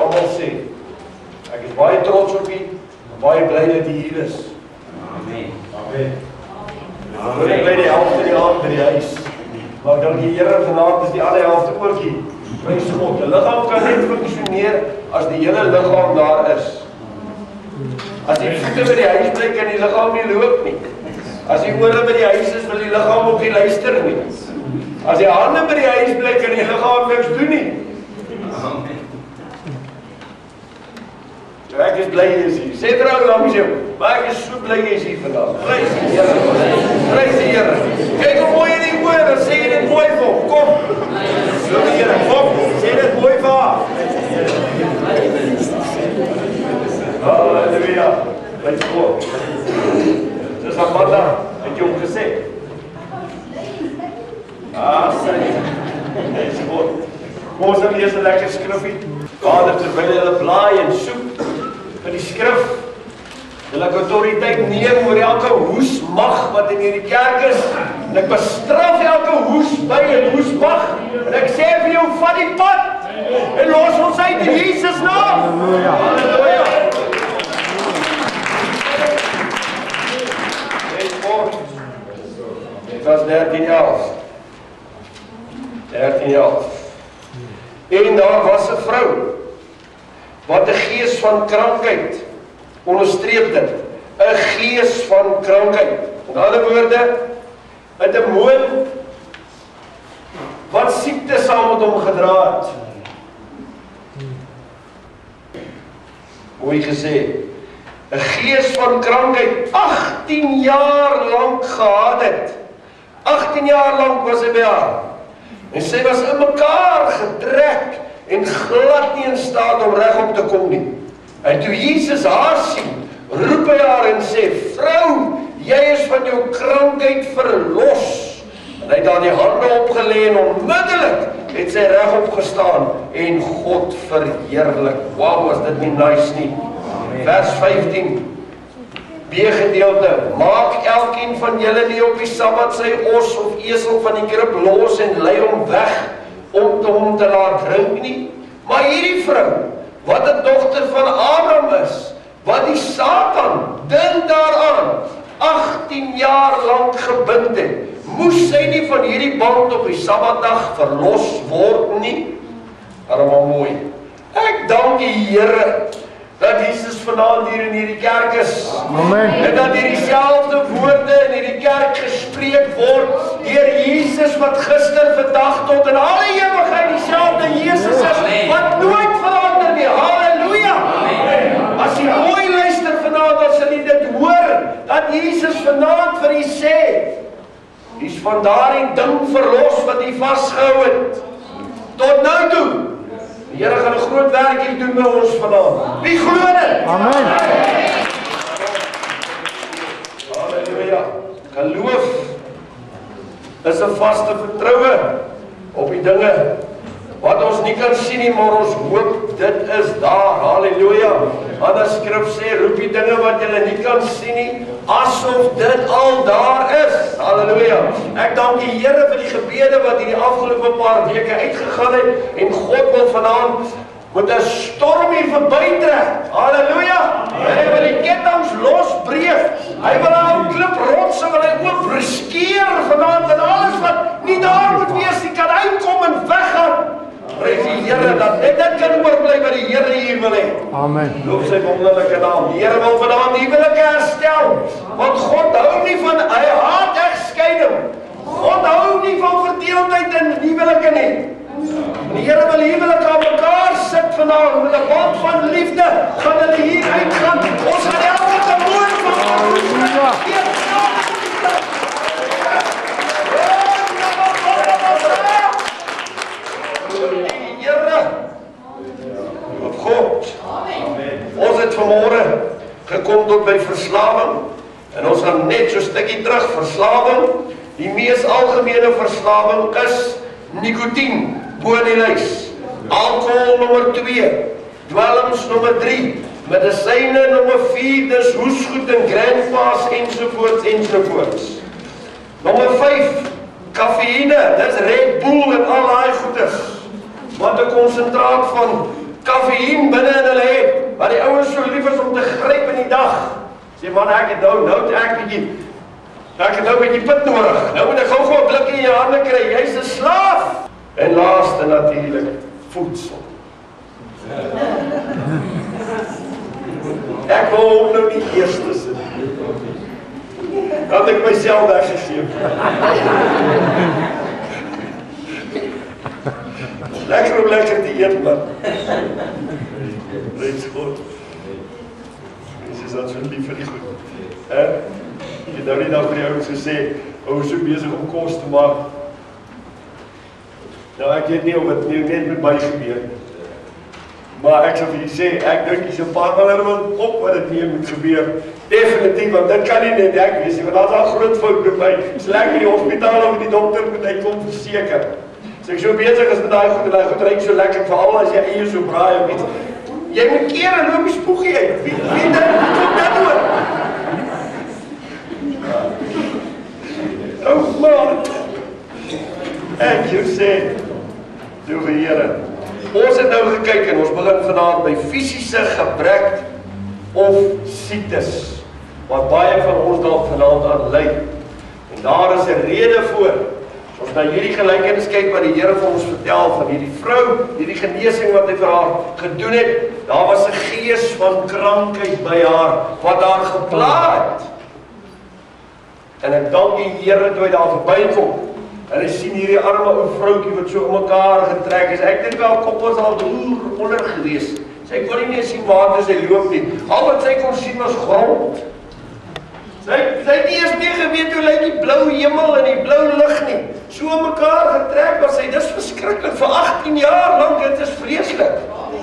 almal sê, ek is baie trots op u, en baie bly dat u hier is. Amen. Amen. Ek bly die helfte die aand by die huis, maar ek dink die Here vanaand is die ander helfte ook hier. Prys God, 'n liggaam kan net funksioneer as die hele liggaam daar is. As die voete by die huis bly, kan die liggaam nie loop nie. As die ore by die huis is, wil die liggaam ook nie luister nie. As die hande by die huis bly, kan die liggaam niks doen nie. So ek is bly jy is hier. Sê vir ou langs jou, maar ek is so bly jy is hier vandag. Prys die Here. Prys die Here. Kyk hoe mooi in die oor, dan sê jy dit mooi vir hom. Kom. So die Here, kom. Sê dit mooi vir haar. Halleluja. Prys God. Dis Amanda, het jy hom gesê? Sê. Prys God. Kom ons lees 'n lekker skrifgie. Vader, terwyl hulle blaai en soek vir die skrif, wil ek autoriteit neem oor elke hoesmag wat in hierdie kerk is, en ek bestraf elke hoes by en hoesmag, en ek sê vir jou, vat die pad, en los ons uit in Jesus naam. Halleluja. Dit was 13:11. 13:11. En daar was 'n vrou wat 'n gees van krankheid, onderstreep dit, 'n gees van krankheid. In ander woorde, 'n demoon wat siekte saam met hom gedra het. Mooi gesê, 'n gees van krankheid 18 jaar lank gehad het. 18 jaar lank was hy by haar. En sy was in mekaar getrek en glad nie in staat om regop te kom nie. En toe Jesus haar sien, roep hy haar en sê, vrou, jy is van jou krankheid verlos. En hy het daar die hande opgelê en onmiddellik het sy regop gestaan en God verheerlik. Wow, was dit nie nice nie? Vers 15. B-gedeelte, maak elkeen van julle nie op die Sabbat sy os of esel van die krib los en lei hom weg om hom te laat drink nie. Maar hierdie vrou, wat 'n dogter van Abraham is, wat die Satan, dink daaraan, 18 jaar lank gebind het, moes sy nie van hierdie band op die Sabbatdag verlos word nie? Allemaal mooi. Ek dank die Here dat Jesus vanaand hier in hierdie kerk is. Amen. En dat hierdie selfde woorde in hierdie kerk gespreek word deur Jesus wat gister, vandag tot in alle ewigheid dieselfde Jesus is, wat nooit verander nie. Halleluja. As jy mooi luister vanaand, dan sal jy dit hoor, dat Jesus vanaand vir jy sê, jy is van daardie ding verlos wat jy vasgehou het. Tot nou toe. Die Here gaan 'n groot werk hier doen met ons vanaand. Wie glo dit? Amen. Halleluja. Geloof is 'n vaste vertroue op die dinge wat ons nie kan sien nie, maar ons hoop dit is daar. Halleluja. Ander skrif sê, roep die dinge wat julle nie kan sien nie, asof dit al daar is. Halleluja. Ek dank die Here vir die gebede wat hierdie afgelope paar weke uitgegaan het, en God wil vanaand met 'n storm hier verbytrek. Halleluja. En hy wil die kettinge losbreek. Hy wil aan klip rotse wil hy oop riskeer vanaand, en alles wat nie daar moet wees, die kan uitkom en weggaan. Prys die Here dat net dit kan oorbly wat die Here hier wil hê. Amen. Loop sy wonderlike naam. Die Here wil vanaand huwelike herstel. Want God hou nie van, hy haat egskeiding. God hou nie van verdeeldheid in huwelike nie. Die Here wil huwelike aan mekaar sit vanaand met 'n band van liefde. Gaan hulle hier uitgaan. Ons gaan elke demoon van op God. Ons het vanmôre gekom tot by verslawing, en ons gaan net so 'n stukkie terug. Verslawing, die mees algemene verslawing is nikotien, bo in die lys. Alkohol nommer 2, dwelms nommer 3, medisyne nommer 4, dis hoesgoed en grandpas ensovoorts ensovoorts. Nommer 5, kafeïne, dis Red Bull en al daai goeders, wat 'n konsentraat van kafeïen binne in hulle het, wat die ouens so lief is om te gryp in die dag. Sê man, ek het nou bietjie pit nodig. Nou moet ek gou 'n blikkie in jou hande kry. Jy's 'n slaaf. En laaste natuurlik, voedsel. Ek wil hom nou nie eerste sit. Dan ek myself weggegee. Lekker om lekker te eet, man. Reeds goed. Dit is dan so lief vir die goed. Ek het nou nie dan vir die ouens gesê, ons is so besig om kos te maak. Nou ek weet nie of het net met my gebeur. Maar ek sal vir jy sê, ek dink jy so paar mal op wat het nie moet gebeur. Definitief, want dit kan nie net ek wees, want dat is al groot fout by my. Is lekker die hospitaal of die dokter moet hy kom verseker. So ek so bezig is met die goed reik so lekker, veral as jy eie so braai of iets. Jy moet keer en loop die spoegie uit. Wie dit, kom dat oor. Oh man. Ek jou sê, liewe Here, ons het nou gekyk en ons begin vanaand by fisiese gebrek of siektes, wat baie van ons dalk vanaand aan ly. En daar is 'n rede voor. Ons na hierdie gelykenis kyk wat die Here vir ons vertel van hierdie vrou, hierdie genesing wat hy vir haar gedoen het. Daar was 'n gees van krankheid by haar, wat haar gepla het. En ek dank die Here toe hy daar verbykom. En hy sien hierdie arme ou vroukie wat so om mekaar getrek is. Ek dink wel kop was al roer onder gewees. Sy kon nie meer sien waar sy loop nie. Al wat sy kon sien was grond. Sy het nie eens meer geweet hoe lyk die blou hemel en die blou lug nie. So om mekaar getrek was sy. Dis verskriklik vir 18 jaar lank. Dit is vreeslik.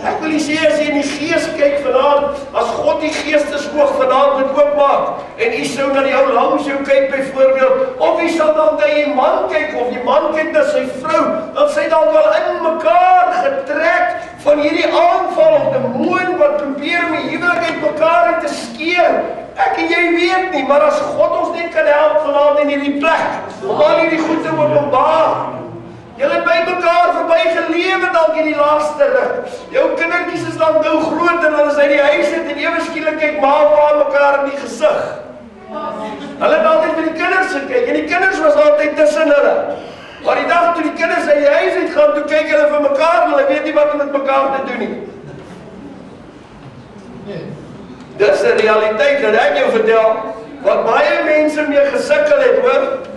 Ek wil nie sê as jy in die gees kyk vanaand, as God die geestesoog vanaand moet oopmaak, en jy sou na die ou langs jou kyk byvoorbeeld, of jy sal dan na die man kyk, of die man kyk na sy vrou, dan sy dan wel in mekaar getrek van hierdie aanval of demoon wat probeer om die huwelik uit mekaar uit te skeer. Ek en jy weet nie, maar as God ons net kan help vanaand in hierdie plek, om al hierdie goed te openbaar. Julle het by mekaar verby gelewe dalk in die laaste ruk. Jou kindertjies is dan nou groot en hulle is uit die huis uit en ewe skielik kyk ma en pa mekaar in die gesig. Hulle het altyd vir die kinders gekyk en die kinders was altyd tussen hulle. Maar die dag toe die kinders uit die huis uit gaan, toe kyk hulle vir mekaar en hulle weet nie wat om met mekaar te doen nie. Dis 'n realiteit dat ek jou vertel, wat baie mense mee gesukkel het, hoor.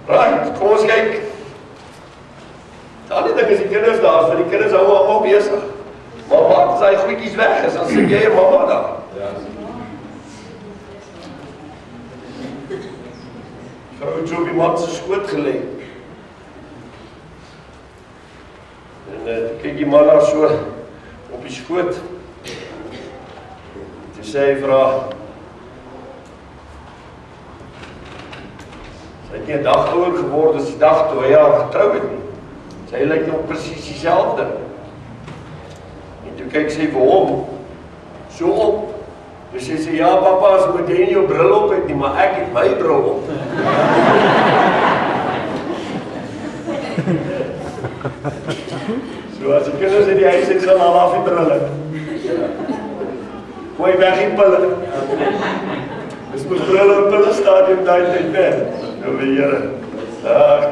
Right, kom ons kyk. Die ding is die kinders daar, want die kinders hou allemaal besig. Maar wat as hy goedjies weg is, dan sit jy en mama daar. Vrou het so op die mat se skoot gelê. En kyk die man daar so op die skoot. Toe sê hy vir haar, sy het nie 'n dag ouer geword as die dag toe hy haar getrou het nie. Sy lyk nog presies dieselfde. En toe kyk sy vir hom, so op. Toe sê sy, ja papa, as moet jy nie jou bril op het nie, maar ek het my bril op. So as die kinders in die huis het, gaan al af die brille. Gooi weg die pille. Dis moet brille en pille stadium daai tyd ben. Nou die Here.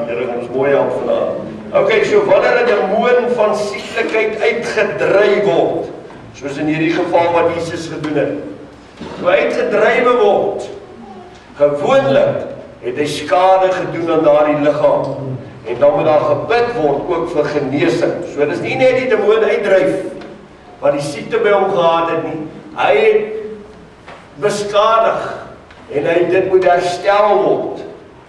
Here, ons mooi help vandag. Ok, so wanneer 'n demoon van sieklikheid uitgedryf word, soos in hierdie geval wat Jesus gedoen het, toe uitgedrywe word, gewoonlik het hy skade gedoen aan daardie liggaam, en dan moet daar gebid word ook vir genesing. So dis nie net die demoon uitdryf, wat die siekte by hom gehad het nie, hy het beskadig, en dit moet herstel word.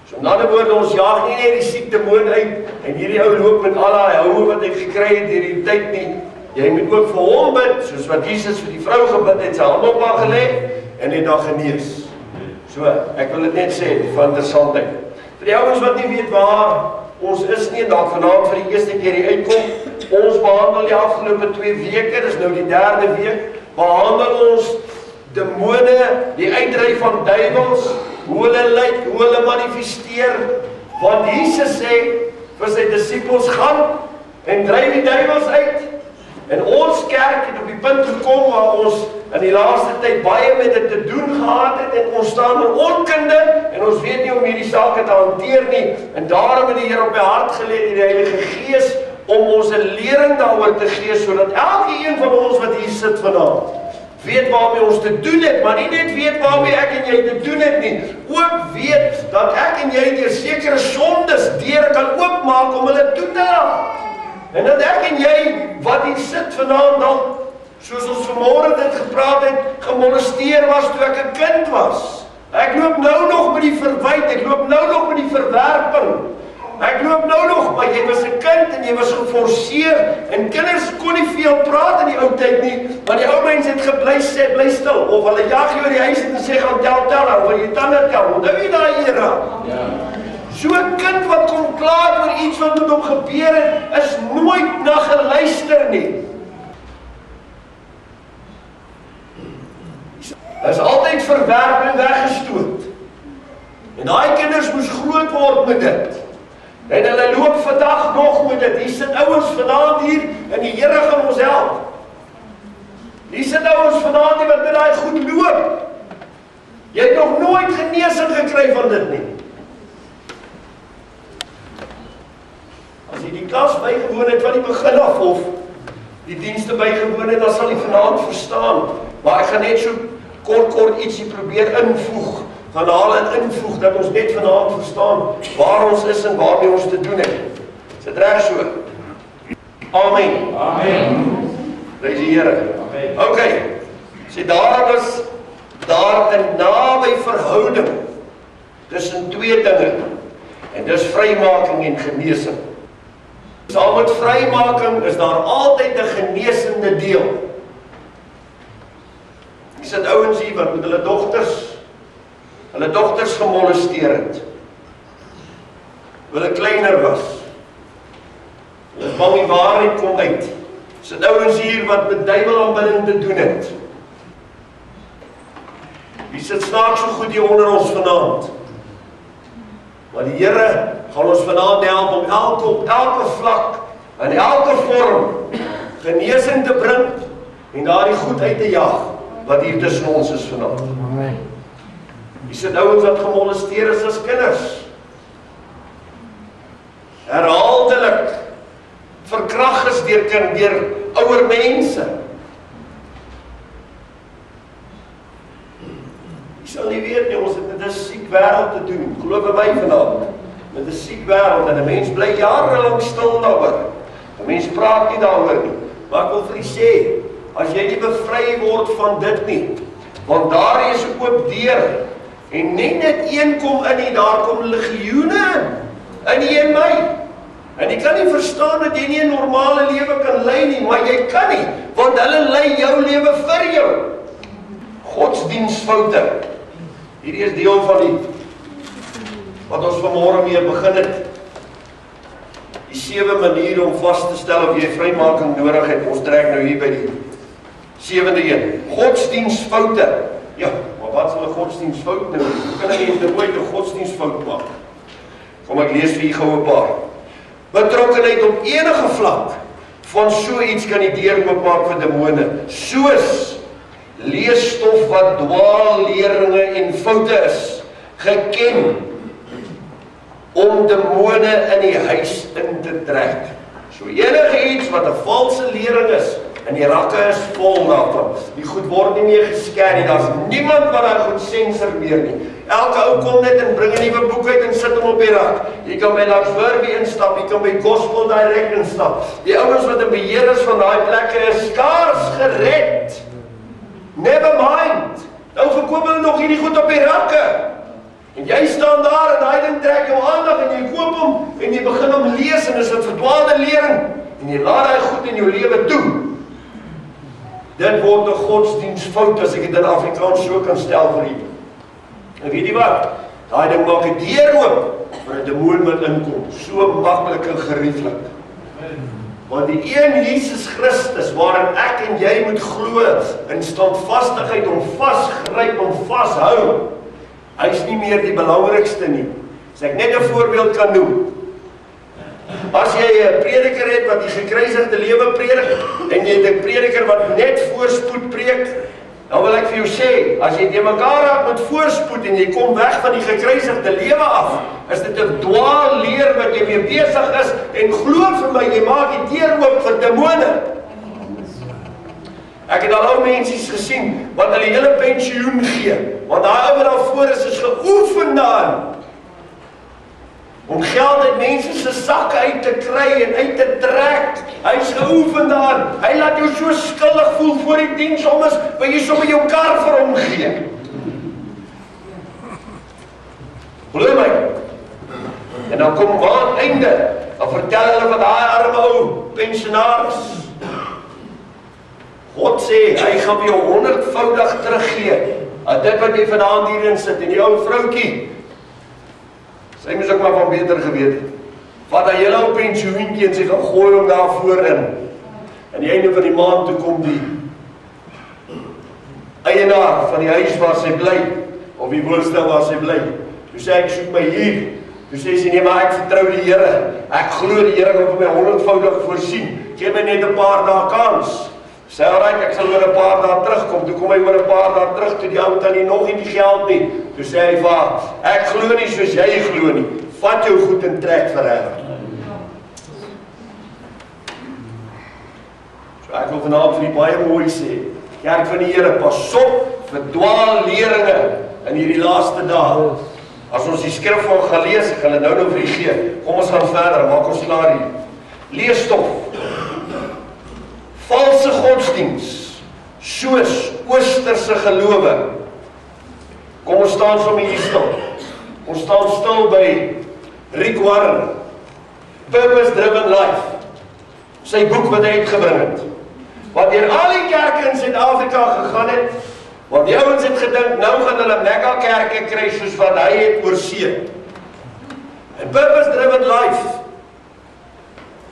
So in ander woorde, ons jaag nie net die siekdemoon uit, en hierdie ou loop met al die houe wat hy gekry het hierdie tyd nie. Jy moet ook vir hom bid, soos wat Jesus vir die vrou gebid het, sy hand op haar gelê, en het dan genees. So, ek wil dit net sê, van interessantheid. Vir die ouens wat nie weet waar ons is nie, en dan vanaand vir die eerste keer hier uitkom, ons behandel die afgelope 2 weke, dis nou die 3de week, behandel ons demone, die uitdryf van duiwels, hoe hulle lyk, hoe hulle manifesteer, want Jesus sê vir sy disippels, gaan en dryf die duiwels uit. En ons kerk het op die punt gekom waar ons in die laaste tyd baie met dit te doen gehad het en ons staan in onkunde en ons weet nie hoe om hierdie sake te hanteer nie. En daarom het die Here op my hart gelê deur die Heilige Gees om ons 'n lering daaroor te gee sodat elke een van ons wat hier sit vanaand weet waarmee ons te doen het, maar nie net weet waarmee ek en jy te doen het nie, ook weet dat ek en jy deur sekere sondes deure kan oopmaak om hulle toe te laat. En dat ek en jy wat hier sit vanaand dan, soos ons vanmôre dit gepraat het, gemolesteer was toe ek 'n kind was. Ek loop nou nog met die verwyte, ek loop nou nog met die verwerping. Ek loop nou nog, maar jy was 'n kind en jy was geforseer en kinders kon nie veel praat in die ou tyd nie, want die ou mense het gebly sê bly stil of hulle jag jy oor die huis en sê gaan tel dan, wil jy tande tel. Onthou jy daai era? Ja. So 'n kind wat kom klaar oor iets wat met hom gebeur het, is nooit na geluister nie. Hy is altyd verwerp en weggestoot. En daai kinders moes groot word met dit. En hulle loop vandag nog met dit. Hier sit ouens vanaand hier en die Here gaan ons help. Hier sit ouens vanaand wat met daai goed loop. Jy het nog nooit genesing gekry van dit nie. As jy die klas bygewoon het van die begin af of die dienste bygewoon het, dan sal jy vanaand verstaan. Maar ek gaan net so kort ietsie probeer invoeg, gaan haal en invoeg, dat ons net vanaand verstaan waar ons is en waarmee ons te doen het. Is dit reg so? Amen. Amen. Prys die Here. Amen. OK. Sê daar was daar 'n naby verhouding tussen twee dinge. En dis vrymaking en genesing. Saam met vrymaking is daar altyd 'n genesende deel. Ek sit ouens hier wat met hulle dogters gemolesteer het. Hulle kleiner was. Hulle bang die waarheid kom uit. Sit ouens hier wat met duiwelaanbidding te doen het. Wie sit snaaks so goed hier onder ons vanaand? Maar die Here gaan ons vanaand help om op elke vlak, in elke vorm, genesing te bring en daardie goed uit te jaag wat hier tussen ons is vanaand. Hier sit ouens wat gemolesteer is as kinders. Herhaaldelik verkrag is deur ouer mense. Jy sal nie weet nie, ons het met 'n siek wêreld te doen. Glo my vanaand. Met 'n siek wêreld en 'n mens bly jarelang stil daaroor. 'n Mens praat nie daaroor nie. Maar ek wil vir u sê, as jy nie bevry word van dit nie, want daar is 'n oop deur en net een kom in en daar kom legioene in u en my. En jy kan nie verstaan dat jy nie 'n normale lewe kan lei nie, maar jy kan nie, want hulle lei jou lewe vir jou. Godsdienstfoute. Hierdie is deel van die wat ons vanmôre mee begin het. Die 7 maniere om vas te stel of jy vrymaking nodig het. Ons trek nou hier by die 7de een. Godsdienstfoute. Ja, maar wat is 'n godsdienstfout nou? Hoe kan 'n mens nou ooit 'n godsdienstfout maak? Kom ek lees vir u gou 'n paar. Betrokkenheid op enige vlak van so iets kan die deur oopmaak vir demone. Soos leesstof wat dwaalleringe en foute is, geken om demone in die huis in te trek. So enige iets wat 'n valse lering is, en die rakke is vol daarvan. Die goed word nie meer gescan nie, daar's niemand wat daai goed sensor meer nie. Elke ou kom net en bring 'n nuwe boek uit en sit hom op die rak. Jy kan by REEKS instap, jy kan by Gospel Direct instap. Die ouens wat in beheer is van daai plekke is skaars gered. Never mind. Nou verkoop hulle nog hierdie goed op die rakke. En jy staan daar en daai ding trek jou aandag en jy koop hom en jy begin hom lees en is 'n verdwaalde lering en jy laat daai goed in jou lewe toe. Dit word 'n godsdienstfout as ek dit in Afrikaans so kan stel vir u. En weet jy wat? Daai ding maak 'n deur oop vir 'n demoon wat inkom. So maklik en gerieflik. Want die een Jesus Christus waarin ek en jy moet glo in standvastigheid om vasgryp, om vashou. Hy is nie meer die belangrikste nie. As ek net 'n voorbeeld kan noem. As jy 'n prediker het wat die gekruisigde lewe predik en jy het 'n prediker wat net voorspoed preek, dan wil ek vir jou sê, as jy te mekaar raak met voorspoed en jy kom weg van die gekruisigde lewe af, is dit 'n dwaalleer wat jy mee besig is en glo vir my, jy maak die deur oop vir demone. Ek het al ou mensies gesien wat hulle hele pensioen gee, want daai ou wat daar voor is geoefen daarin om geld uit mense se sakke uit te kry en uit te trek. Hy's geoefen daarin. Hy laat jou so skuldig voel voor die diens soms, wil jy sommer jou kar vir hom gee. Glo my. En dan kom maand einde, dan vertel hulle van daai arme ou pensionaris. God sê, hy gaan jou 100voudig teruggee. Dit wat jy vanaand hierin sit, en die ou vroukie, sy moes ook maar van beter geweet het. Vat hy hele ou pensioentjie en sy gaan gooi hom daar voorin. En die einde van die maand toe kom die eienaar van die huis waar sy bly, of die woonstel waar sy bly. Toe sê ek, soek my hier. Toe sê sy, nee, maar ek vertrou die Here. Ek glo die Here gaan vir my 100voudig voorsien. Geef my net 'n paar dae kans. Sê, alright, ek sal oor 'n paar dae terugkom. Toe kom hy oor 'n paar dae terug, toe die ou tannie nog nie die geld nie. Toe sê hy, va, ek glo nie soos jy glo nie. Vat jou goed en trek verder. So ek wil vanaand vir die baie mooi sê, kerk van die Here, pas op vir dwaalleringe in hierdie laaste dae. As ons die skrif van gaan lees, ek gaan dit nou vir u gee. Kom ons gaan verder, maak ons klaar hier. Leesstof. Valse godsdiens, soos oosterse gelowe. Kom ons staan sommer hier stil. Ons staan stil by Rick Warren, Purpose Driven Life, sy boek wat hy uitgebring het. Wat deur al die kerke in Suid-Afrika gegaan het, want die ouens het gedink, nou gaan hulle mega kerke kry soos wat hy het oor see. En Purpose Driven Life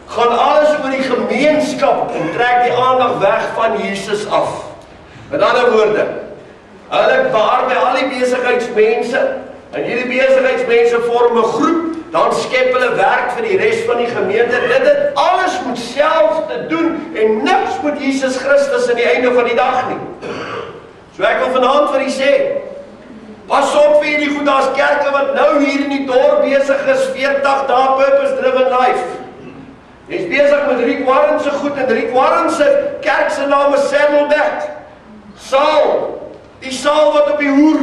gaan alles oor die gemeenskap en trek die aandag weg van Jesus af. Met ander woorde, hulle beaar by al die besigheidsmense, en hierdie besigheidsmense vorm 'n groep, dan skep hulle werk vir die res van die gemeente. Dit alles moet self te doen, en niks moet Jesus Christus aan die einde van die dag nie. So ek wil vanaand vir u sê, pas op vir hierdie goed, daar's kerke wat nou hier in die dorp besig is, 40 dae Purpose Driven Life. Jy is besig met Rick Warren se goed, en Rick Warren se kerk se naam is Saddleback. Saal, die saal wat op die hoer,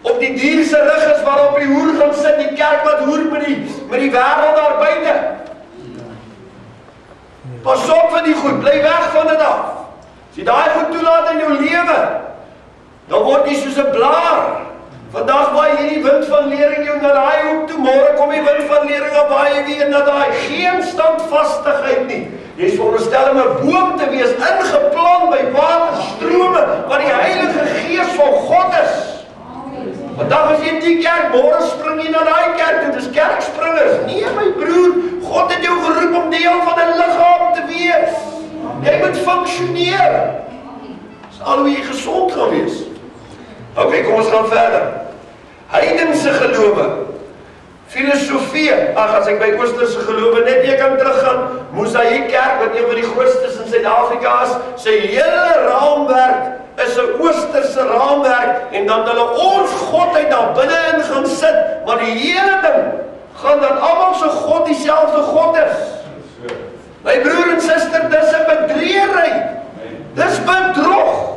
op die dier se rug is, waarop die hoer gaan sit, die kerk wat hoer met die wêreld daar buite. Pas op vir die goed, bly weg van dit af. As jy daai goed toelaat in jou lewe, dan word jy soos 'n blaar. Vandag waai hierdie wind van lering jou na daai hoek toe, môre kom die wind van lering op baie weer na daai. Geen standvastigheid nie. Jy is veronderstel om 'n boom te wees, ingeplant by waterstrome, wat die Heilige Gees van God is. Vandag as jy in die kerk, môre spring jy na daai kerk toe, dis kerkspringers. Nee my broer, God het jou geroep om deel van 'n liggaam te wees. Jy moet funksioneer. Dis al hoe jy gesond gaan wees. Ok, kom ons gaan verder. Heidense gelowe, filosofie, as ek by oosterse gelowe net weer kan teruggaan, Mosaïek kerk, wat een van die grootstes in Suid-Afrika is, sy hele raamwerk is 'n oosterse raamwerk, en dan hulle ons God uit daar binne in gaan sit, maar die hele ding gaan dan almal se God dieselfde God is. My broer en suster, dis 'n bedriegery. Dis bedrog.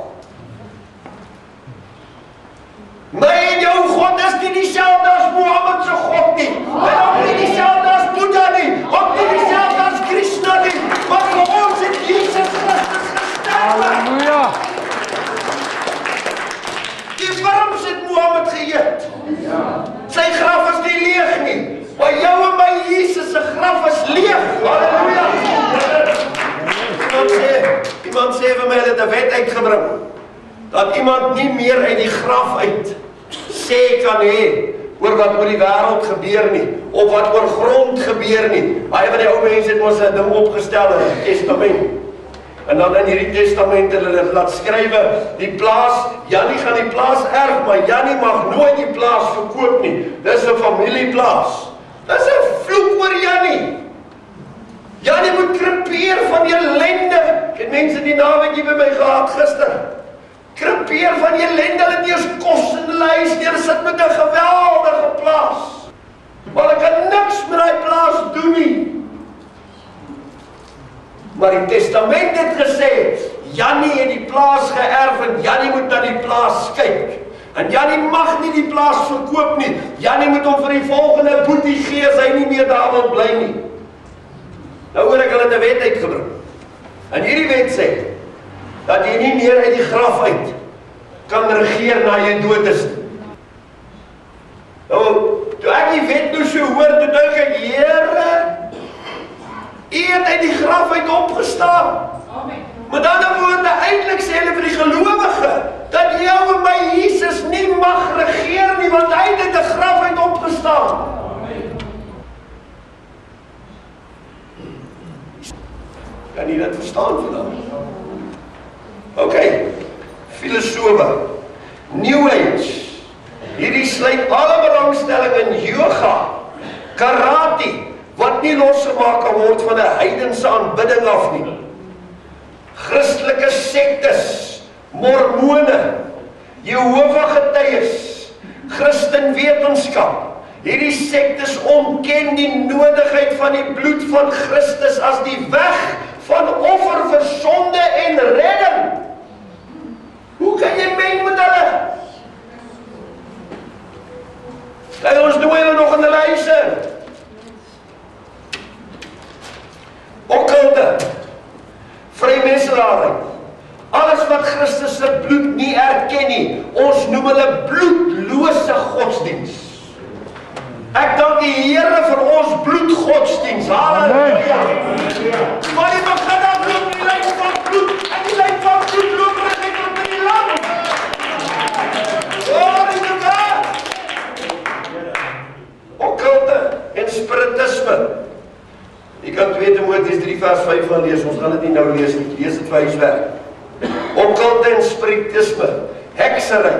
My en jou God is nie dieselfde as Mohammed se God nie. En ook nie dieselfde as Boeddha nie. Ook nie dieselfde as Krishna nie. Maar vir ons het Jesus Christus gesterf. Halleluja. Die worms het Mohammed geëet. Sy graf is nie leeg nie. Maar jou en my Jesus se graf is leeg. Halleluja. Iemand sê vir my, hulle het 'n wet uitgebring, dat iemand nie meer uit die graf uit sê kan hê oor wat oor die wêreld gebeur nie, of wat oor grond gebeur nie. Baie van die ou mense het ons 'n ding opgestel in die testament. En dan in hierdie testament het hulle laat skrywe, die plaas, Jannie gaan die plaas erf, maar Jannie mag nooit die plaas verkoop nie. Dis 'n familieplaas. Dis 'n vloek oor Jannie. Janie moet krepeer van ellende. Ek het mense die naweekie by my gehad gister. Krepeer van ellende, hulle het nie eens kos in hulle huis nie, hulle sit met 'n geweldige plaas. Maar ek kan niks met die plaas doen nie. Maar die testament het gesê, Janie het die plaas geërf en Janie moet na die plaas kyk. En Janie mag nie die plaas verkoop nie. Janie moet hom vir die volgende boetie gee as hy nie meer daar wil bly nie. Nou hoor ek hulle 'n wet uitgebring. En hierdie wet sê dat jy nie meer uit die graf uit kan regeer na jy dood is. Nou, toe ek die wet nou so hoor, toe dink ek, Here, U het uit die graf uit opgestaan. Amen. Met ander woorde, eintlik sê hulle vir die gelowige, dat jou en my Jesus nie mag regeer nie, want hy het uit die graf uit opgestaan. Kan jy dit verstaan vandag? Ok, filosofe, New Age, hierdie sluit alle belangstelling in yoga, karate, wat nie losgemaak kan word van 'n heidense aanbidding af nie. Christelike sektes, mormone, Jehova getuies, Christenwetenskap. Hierdie sektes ontken die nodigheid van die bloed van Christus as die weg van offer vir sonde en redding. Hoe kan jy meng met hulle? Kyk, ons doen hulle nog in hulle huise. Okkulte, vrymetselarij, alles wat Christus se bloed nie erken nie, ons noem hulle bloedlose godsdiens. Ek dank die Here vir ons bloedgodsdiens. Halleluja. Maar die begin dan bloed, die lyn van bloed, en die lyn van bloed loop reg tot in die land. Glory to God. Okkulte en spiritisme. Jy kan 2 Timoteus 3 vers 5 gaan lees, ons gaan dit nie nou lees nie, lees dit vir huiswerk. Okkulte en spiritisme, heksery,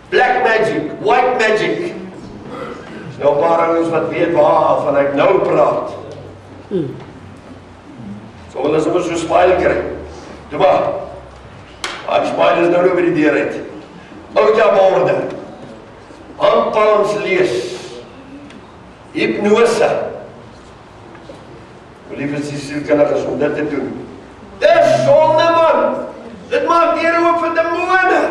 black magic, white magic. Nou 'n paar ouens wat weet waarvan ek nou praat. So hulle is sommer so smile kry. Toe maar, die smile is nou oor die deur uit. Ouja borde, handpalms lees, hypnose. Lief is die sielkundiges om dit te doen. Dis sonde, man! Dit maak deure oop vir demone.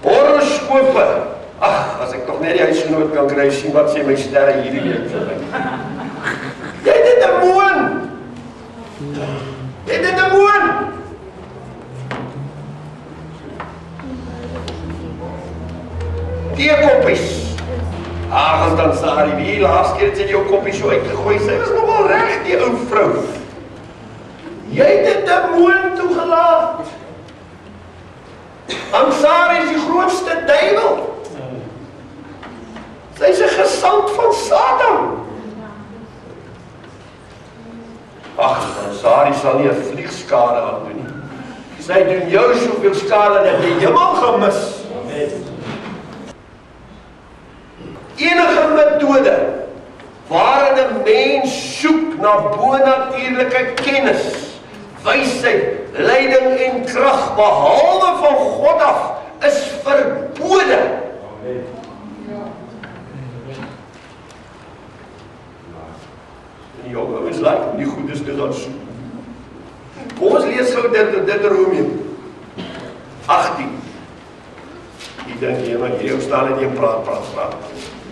Horoskope. Ag, as ek tog net die huisgenoot kan kry, sien wat sê my sterre hierdie week vir my. Jy het 'n demoon. Jy het 'n demoon. Teekoppies. Ag, dan Sari, wie laas keer het sy jou koppie so uitgegooi, sy was nogal reg, die ou vrou. Jy het 'n demoon toegelaat. Ansari is die grootste duiwel. Sy is 'n gesant van Satan. Ag, Ansari sal nie 'n vliegskade aan doen nie. Sy doen jou soveel skade dat jy hemel gaan mis. Enige metode waarin 'n mens soek na bonatuurlike kennis, wysheid, leiding en krag behalwe van God af, is verbode. En die jong ouens like om die goedes te gaan soek. Kom ons lees gou Deuteronomium 18. Ek dink jy maar hier staan net een praat.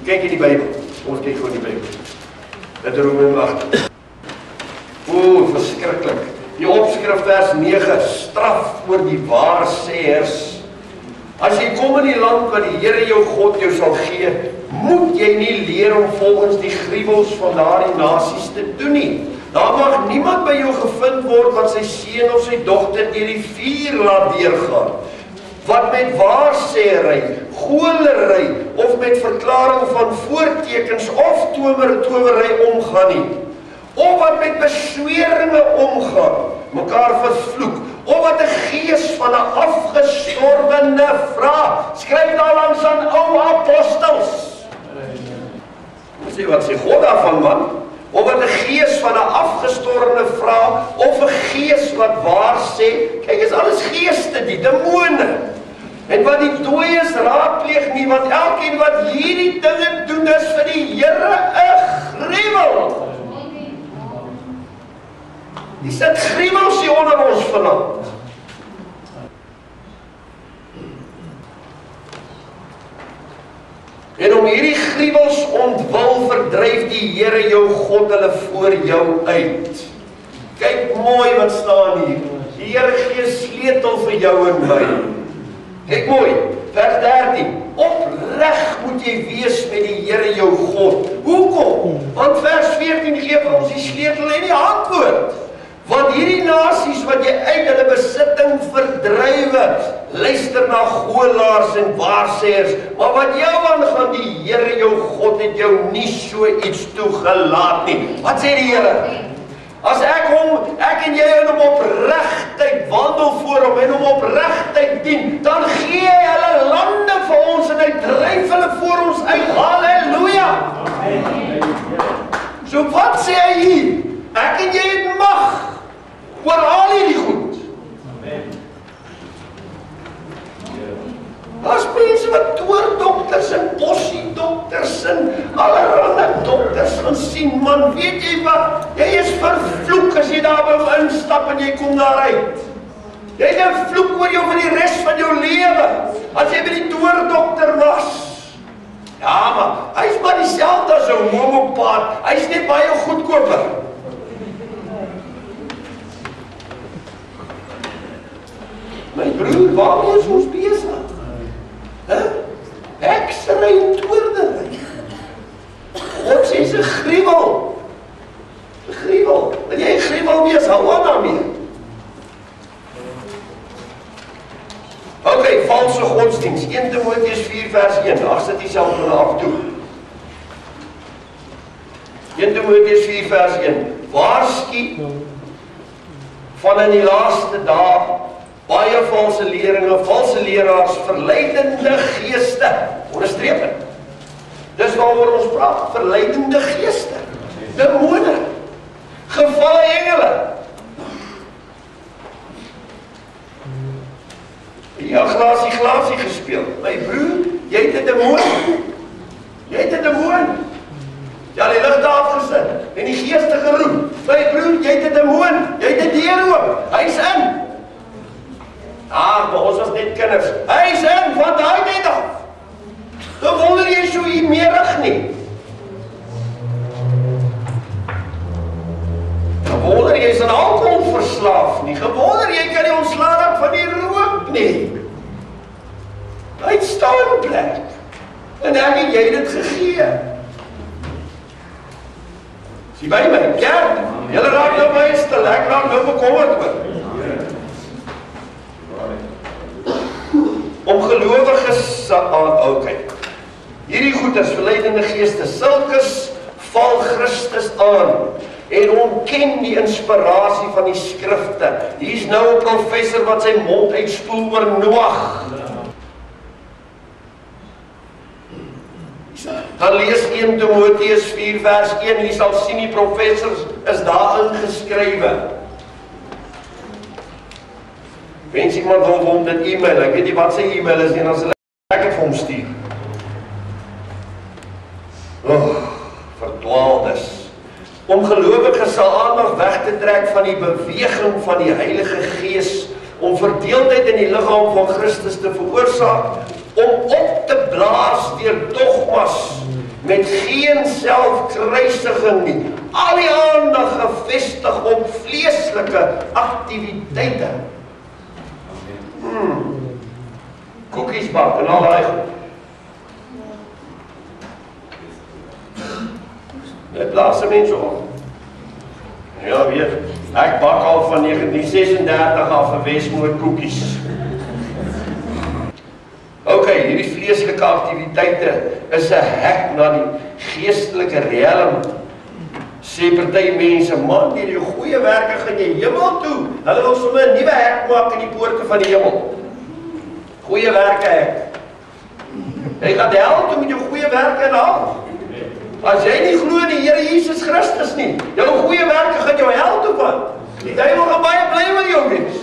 Kyk in die Bybel. Ons kyk gou in die Bybel. Deuteronomium 18. O, verskriklik. Die opskrif vers 9, straf oor die waarsêers. As jy kom in die land wat die Here jou God jou sal gee, moet jy nie leer om volgens die gruwels van daardie nasies te doen nie. Daar mag niemand by jou gevind word wat sy seun of sy dogter deur die vuur laat deurgaan, wat met waarsêery, goolery of met verklaring van voortekens of towery omgaan nie, of wat met besweringe omgaan, mekaar vervloek, of wat 'n gees van 'n afgestorwene vra. Skryf daar langs aan ou apostels. Sê wat sê God daarvan, man? Of wat 'n gees van 'n afgestorwene vrou of 'n gees wat waar sê, kyk, is alles geeste, die demone. En wat die dooies raadpleeg nie, want elkeen wat hierdie dinge doen is vir die Here 'n gruwel. Die sit gruwels hier onder ons vanaand. En om hierdie gruwels ontwil verdryf die Here jou God hulle voor jou uit. Kyk mooi wat staan hier. Die Here gee sleutel vir jou en my. Kyk mooi, vers 13. Opreg moet jy wees met die Here jou God. Hoekom? Want vers 14 gee vir ons die sleutel en die antwoord. Want hierdie nasies wat jy uit hulle besitting verdrywe, luister na goolaars en waarsêers, maar wat jou aangaan, die Here jou God het jou nie so iets toegelaat nie. Wat sê die Here? As ek en jy in hom opregtheid wandel voor hom en hom opregtheid dien, dan gee hy hulle lande vir ons en hy dryf hulle voor ons uit. Halleluja! So wat sê hy hier? Ek en jy het mag oor al hierdie goed. Daar's mense wat toordokters en bossiedokters en allerhande dokters gaan sien, man, weet jy wat? Jy is vervloek as jy daar by instap en jy kom daar uit. Jy het 'n vloek oor jou vir die res van jou lewe, as jy by die toordokter was. Ja, maar hy's maar dieselfde as 'n homopaat, hy's net baie goedkoper. My broer, waarmee is ons besig? Heksery en toornery. God sê is 'n gruwel. 'n Gruwel. Wil jy 'n gruwel wees, hou aan daarmee. Ok, valse godsdiens. 1 Timoteus 4 vers 1. Daar sit jy self hulle af toe. 1 Timoteus 4 vers 1. Waarsku van in die laaste dae baie valse leringe, valse leraars, verleidende geeste. Onderstreep dit. Dis waaroor ons praat, verleidende geeste. Demone. Gevalle engele. Ja, glasie gespeel. My broer, jy het 'n demoon. Jy het 'n demoon. Ja, die ligte afgesit en die geeste geroep. My broer, jy het 'n demoon. Jy het 'n deur oop. Hy's in. Maar ons was net kinders. Hy's in, van daai tyd af. Gewonder jy so meerig nie. Gewonder jy is aan alkohol verslaaf nie. Gewonder jy kan nie ontslae raak van die rook nie. Hy staan plek. En ek het jy dit gegee. Sien by my, kerk. Julle raak nou baie stil, ek raak nou bekommerd oor. Om gelowiges aan, okay. Hierdie goeders, verleidende geeste, sulkes val Christus aan en ontken die inspirasie van die skrifte. Hier's nou 'n professor wat sy mond uitspoel oor Noag. Dan lees 1 Timoteus 4 vers 1, jy sal sien die professors is daar ingeskrywe. Wens iemand wil hom dit e-mail, ek weet nie wat sy e-mail is en as hulle ek het vir hom stuur. Verdwaaldes. Om gelowiges sal aandag weg te trek van die beweging van die Heilige Gees, om verdeeldheid in die liggaam van Christus te veroorsaak, om op te blaas deur dogmas, met geen selfkruisiging nie, al die aandag gefestig op vleeslike aktiwiteite. Koekies bak en al daai goed. Dit blaas 'n mens op. Ja, weet, ek bak al van 1936 af 'n Wesmoed koekies. Ok, hierdie vleeslike aktiwiteite is 'n hek na die geestelike riem. Sê party mense, man, deur die goeie werke gaan jy hemel toe. Hulle wil sommer 'n nuwe hek maak in die poorte van die hemel. Goeie werke hek. Jy gaan hel toe met jou goeie werke en al. As jy nie glo in die Here Jesus Christus nie, jou goeie werke gaan jou hel toe vat. Die duiwel gaan baie bly met jou wees.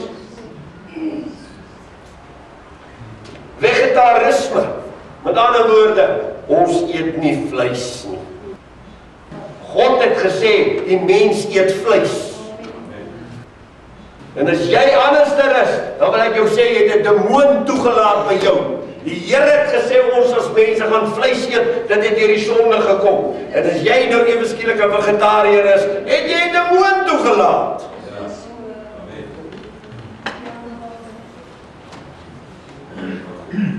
Vegetarisme. Met ander woorde, ons eet nie vleis nie. God het gesê, die mens eet vleis. En as jy anderster is, dan wil ek jou sê, jy het 'n demoon toegelaat by jou. Die Here het gesê, ons as mense gaan vleis eet, dit het deur die sonde gekom. En as jy nou ewe skielik 'n vegetariër is, het jy 'n demoon toegelaat.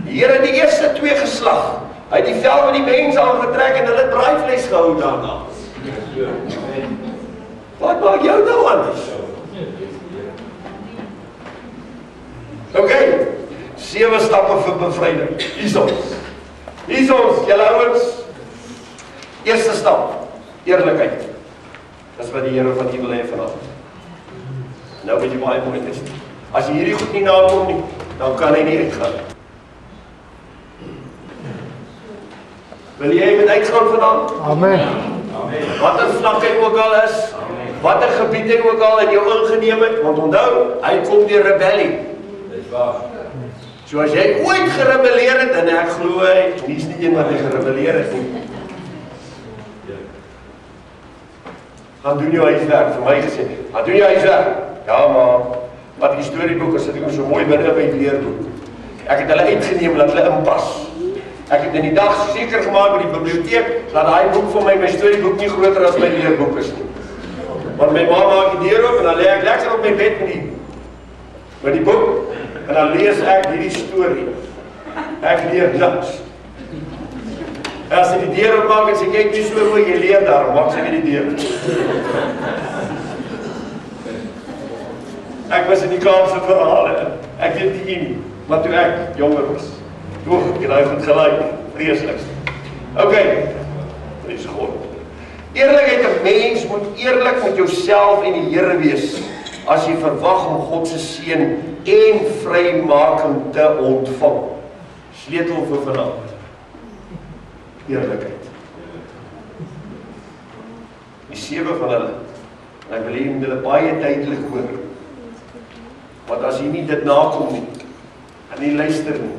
Die Here het die eerste 2 geslag. Hy het die vel van die mens aangetrek en hulle draaivleis gehou daarna. Wat maak jou nou anders? Okay, 7 stappe vir bevryding. Hier is ons, julle ouens. Eerste stap, eerlikheid. Dis wat die Here van u wil hê vanaand. Nou weet jy baie mooi is. As jy hierdie goed nie nakom nie, dan kan hy nie uitgaan. Wil jy met uitgaan vanaand? Amen. Wat 'n vlak hy ook al is, wat 'n gebied hy ook al in jou ingeneem het, want onthou, hy kom deur rebellie. So as jy ooit gerebelleer het, en ek glo hy, nie is nie een wat hy gerebelleer het nie. Gaan doen jou huiswerk, vir my gesê, gaan doen jou huiswerk. Ja, maar, wat die storieboeke sit ek so mooi binne by die leerboek. Ek het hulle uitgeneem, laat hulle inpas. Ek het in die dag seker gemaak by die biblioteek, dat daai boek vir my storieboek nie groter as my leerboek is nie. Want my ma maak die deur oop, en dan lê ek lekker op my bed met die boek, en dan lees ek hierdie storie. Ek leer niks. As jy die deur oopmaak en sê, kyk nie so mooi, jy leer daar, maak sy nie die deur. Ek was in die Kaapse verhale, ek weet nie, maar toe ek jonger was. Ek het nou goed gelijk, vreeslik. Ok, vrees God. Eerlikheid, 'n mens moet eerlik met jouself en die Here wees, as jy verwag om God se seën en vrymaking te ontvang. Sleutel vir vanaand. Eerlikheid. Die 7 van hulle, en ek wil hier met hulle baie duidelik hoor, want as jy nie dit nakom nie, en nie luister nie,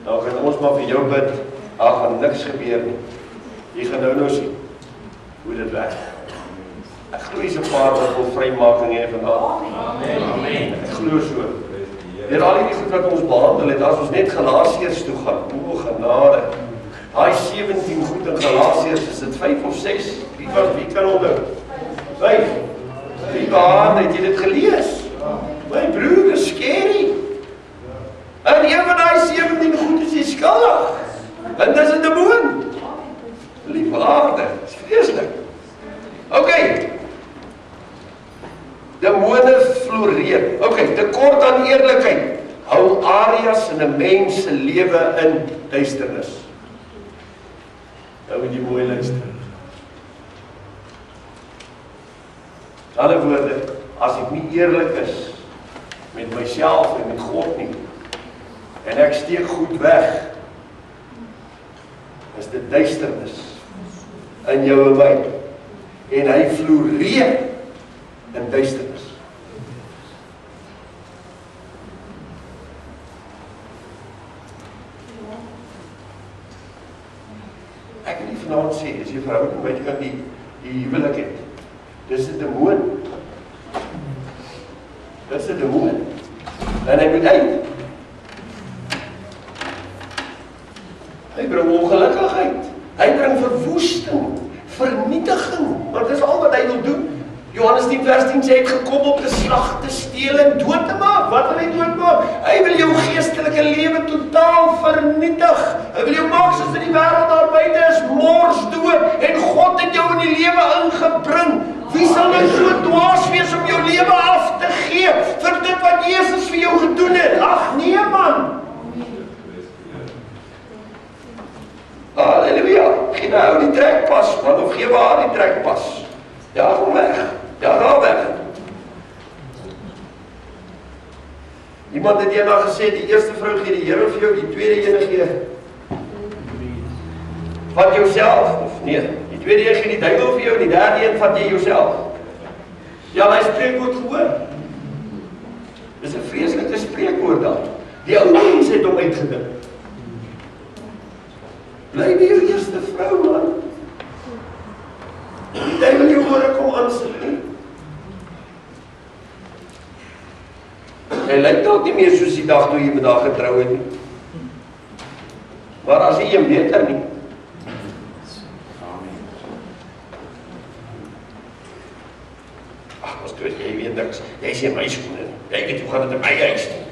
dan gaan ons maar vir jou bid, daar gaan niks gebeur nie. Jy gaan nou sien hoe dit werk. Ek glo hier's 'n paar wat wil vrymaking hê vanaand. Amen. Ek glo so. Deur al die goed wat ons behandel het, as ons net Galasiërs toe gaan, o genade. Daai 17 goed in Galasiërs, is dit 5 of 6? Wie kan onthou? 5. Wie het jy dit gelees? My broer, dis scary. En een van die 17 goed is jy skuldig. En dis 'n demoon. Liewe aarde, dis vreeslik. Ok. Demone floreer. Ok, tekort aan eerlikheid hou areas in 'n mens se lewe in duisternis. Nou moet jy mooi luister. In ander woorde, as ek nie eerlik is met myself en met God nie, en ek steek goed weg, is dit duisternis in jou en my, en hy floreer in duisternis. Ek wil nie vanaand sê, as jy verhouding met jou die huwelik het, dis 'n demoon. Dis 'n demoon. En hy moet uit. Hy bring ongelukkigheid. Hy bring verwoesting, vernietiging. Want dit is al wat hy wil doen. Johannes 10 vers 10 sê, hy het gekom om te slag, te steel en dood te maak. Wat wil hy doodmaak? Hy wil jou geestelike lewe totaal vernietig. Hy wil jou maak soos in die wêreld daar buite is, mors dood. En God het jou in die lewe ingebring. Wie sal nou so dwaas wees om jou lewe af te gee vir dit wat Jesus vir jou gedoen het? Ag nee man. Halleluja. Gee nou die trekpas, man, of gee waar die trekpas. Ja, kom weg. Ja, ga weg. Iemand het eendag gesê, die eerste vrou gee die Here vir jou, die tweede ene gee. Van jouself, of nee, die Die tweede een gee die duiwel vir jou, en die derde een vat jy jouself. Ja, hy spreekwoord gehoor. Dis 'n vreeslike spreekwoord daar. Die ou mens het hom uitgedink. Bly by jou eerste vrou, man. Die duiwel jou hore kom aansit nie. Hy lyk dalk nie meer soos die dag toe jy met haar getrou het nie. Maar as jy een beter nie. Ag, was toe jy weet niks. Jy sê my skoene. Jy weet hoe gaan dit in my huis nie.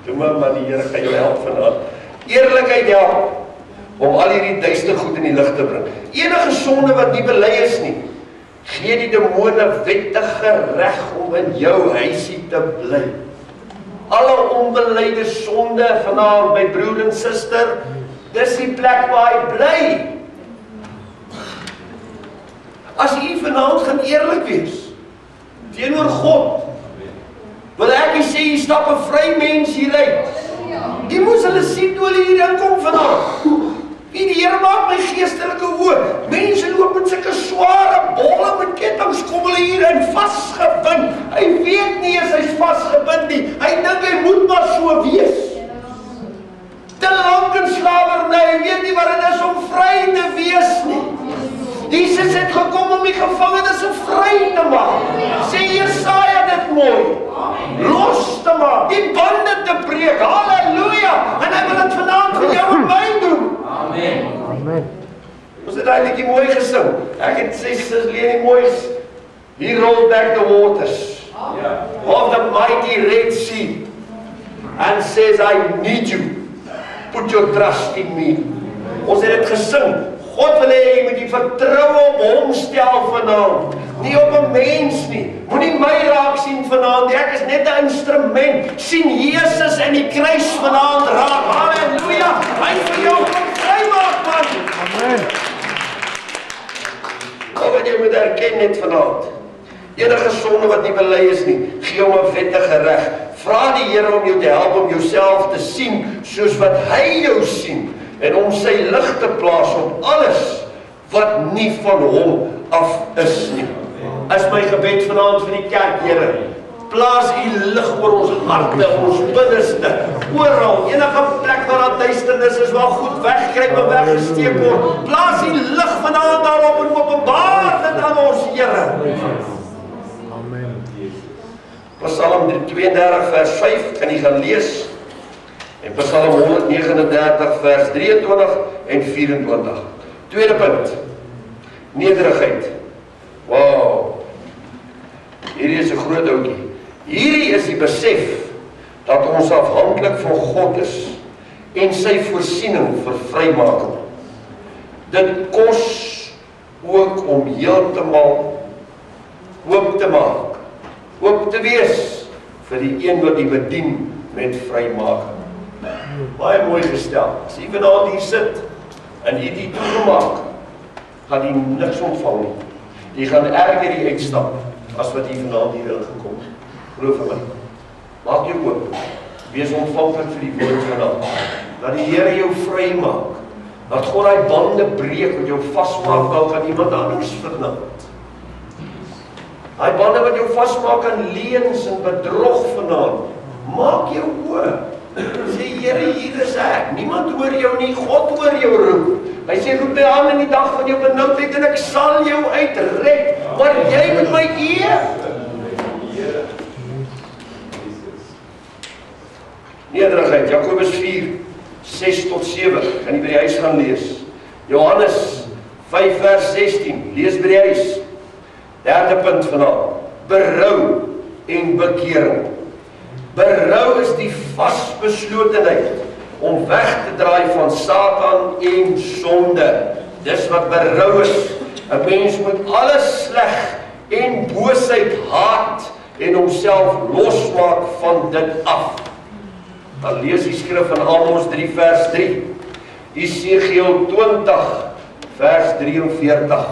Toe maar die Here gaan jou help vanaand. Eerlikheid help om al hierdie duister goed in die lig te bring. Enige sonde wat nie bely is nie, gee die demone wettige reg om in jou huisie te bly. Alle onbeleide sonde vanaand by broer en suster, dis die plek waar hy bly. As jy vanaand gaan eerlik wees teenoor God, wil ek nie sê jy stap 'n vry mens hieruit. Jy moes hulle sien toe hulle hierin kom vanaand. Die Here maak my geestelike oë. Mense loop met sulke sware bolle met kettinge, kom hulle hierin vasgebind. Hy weet nie eens hy's vasgebind nie. Hy dink hy moet maar so wees. Te lank in slawerny, hy weet nie wat dit is om vry te wees nie. Jesus het gekom om die gevangenes vry te maak. Sê Jesaja dit mooi. Los te maak, die bande te breek. Halleluja! En hy wil dit vanaand vir jou en my doen. Amen. Ons het eintlik mooi gesing. Ek het sê sis Leni mooi. He rolled back the waters of the mighty Red Sea and says, I need you. Put your trust in me. Ons het dit gesing. God wil hê jy moet die vertroue op hom stel vanaand. Nie op 'n mens nie. Moenie my raak sien vanaand nie. Ek is net 'n instrument. Sien Jesus in die kruis vanaand raak. Halleluja. Hy vir jou kom vrymaak, man. Amen. Wat jy moet erken net vanaand. Enige sonde wat nie bely is nie, gee hom 'n wettige reg. Vra die Here om jou te help om jouself te sien soos wat hy jou sien. En om sy lig te plaas op alles wat nie van hom af is nie. Is my gebed vanaand vir die kerk, Here. Plaas u lig oor ons harte, ons binneste, oral, enige plek waar daar duisternis is, waar goed weggekruip en weggesteek word. Plaas u lig vanaand daarop en openbaar dit aan ons, Here. Amen. Psalm 32 vers 5 kan jy gaan lees. En Psalm 139 vers 23 en 24. Tweede punt. Nederigheid. Wow. Hierdie is 'n groot ouetjie. Hierdie is die besef dat ons afhanklik van God is en sy voorsiening vir vrymaking. Dit kos ook om heeltemal oop te maak. Oop te wees vir die een wat die bedien met vrymaking. Baie mooi gestel. As jy vanaand hier sit en hierdie toegemaak, gaan jy niks ontvang nie. Jy gaan erger die uitstap as wat jy vanaand hier ingekom het. Glo vir my. Maak jou oop. Wees ontvanklik vir die woord vanaand. Dat die Here jou vry maak. Dat God daai bande breek wat jou vasmaak dalk aan iemand anders vanaand. Daai bande wat jou vasmaak aan leuns en bedrog vanaand. Maak jou oop. Sê Here, hier is ek. Niemand hoor jou nie, God hoor jou roep. Hy sê roep my aan in die dag van jou benoudheid en ek sal jou uitred. Maar jy moet my eer. Nederigheid, Jakobus 4, 6 tot 7. Kan jy by die huis gaan lees. Johannes 5 vers 16. Lees by die huis. Derde punt vanaand. Berou en bekering. Berou is die vasbeslotenheid om weg te draai van Satan en sonde. Dis wat berou is. 'n Mens moet alles sleg en boosheid haat en homself losmaak van dit af. Dan lees die skrif van Amos 3 vers 3. Esegiel 20 vers 43.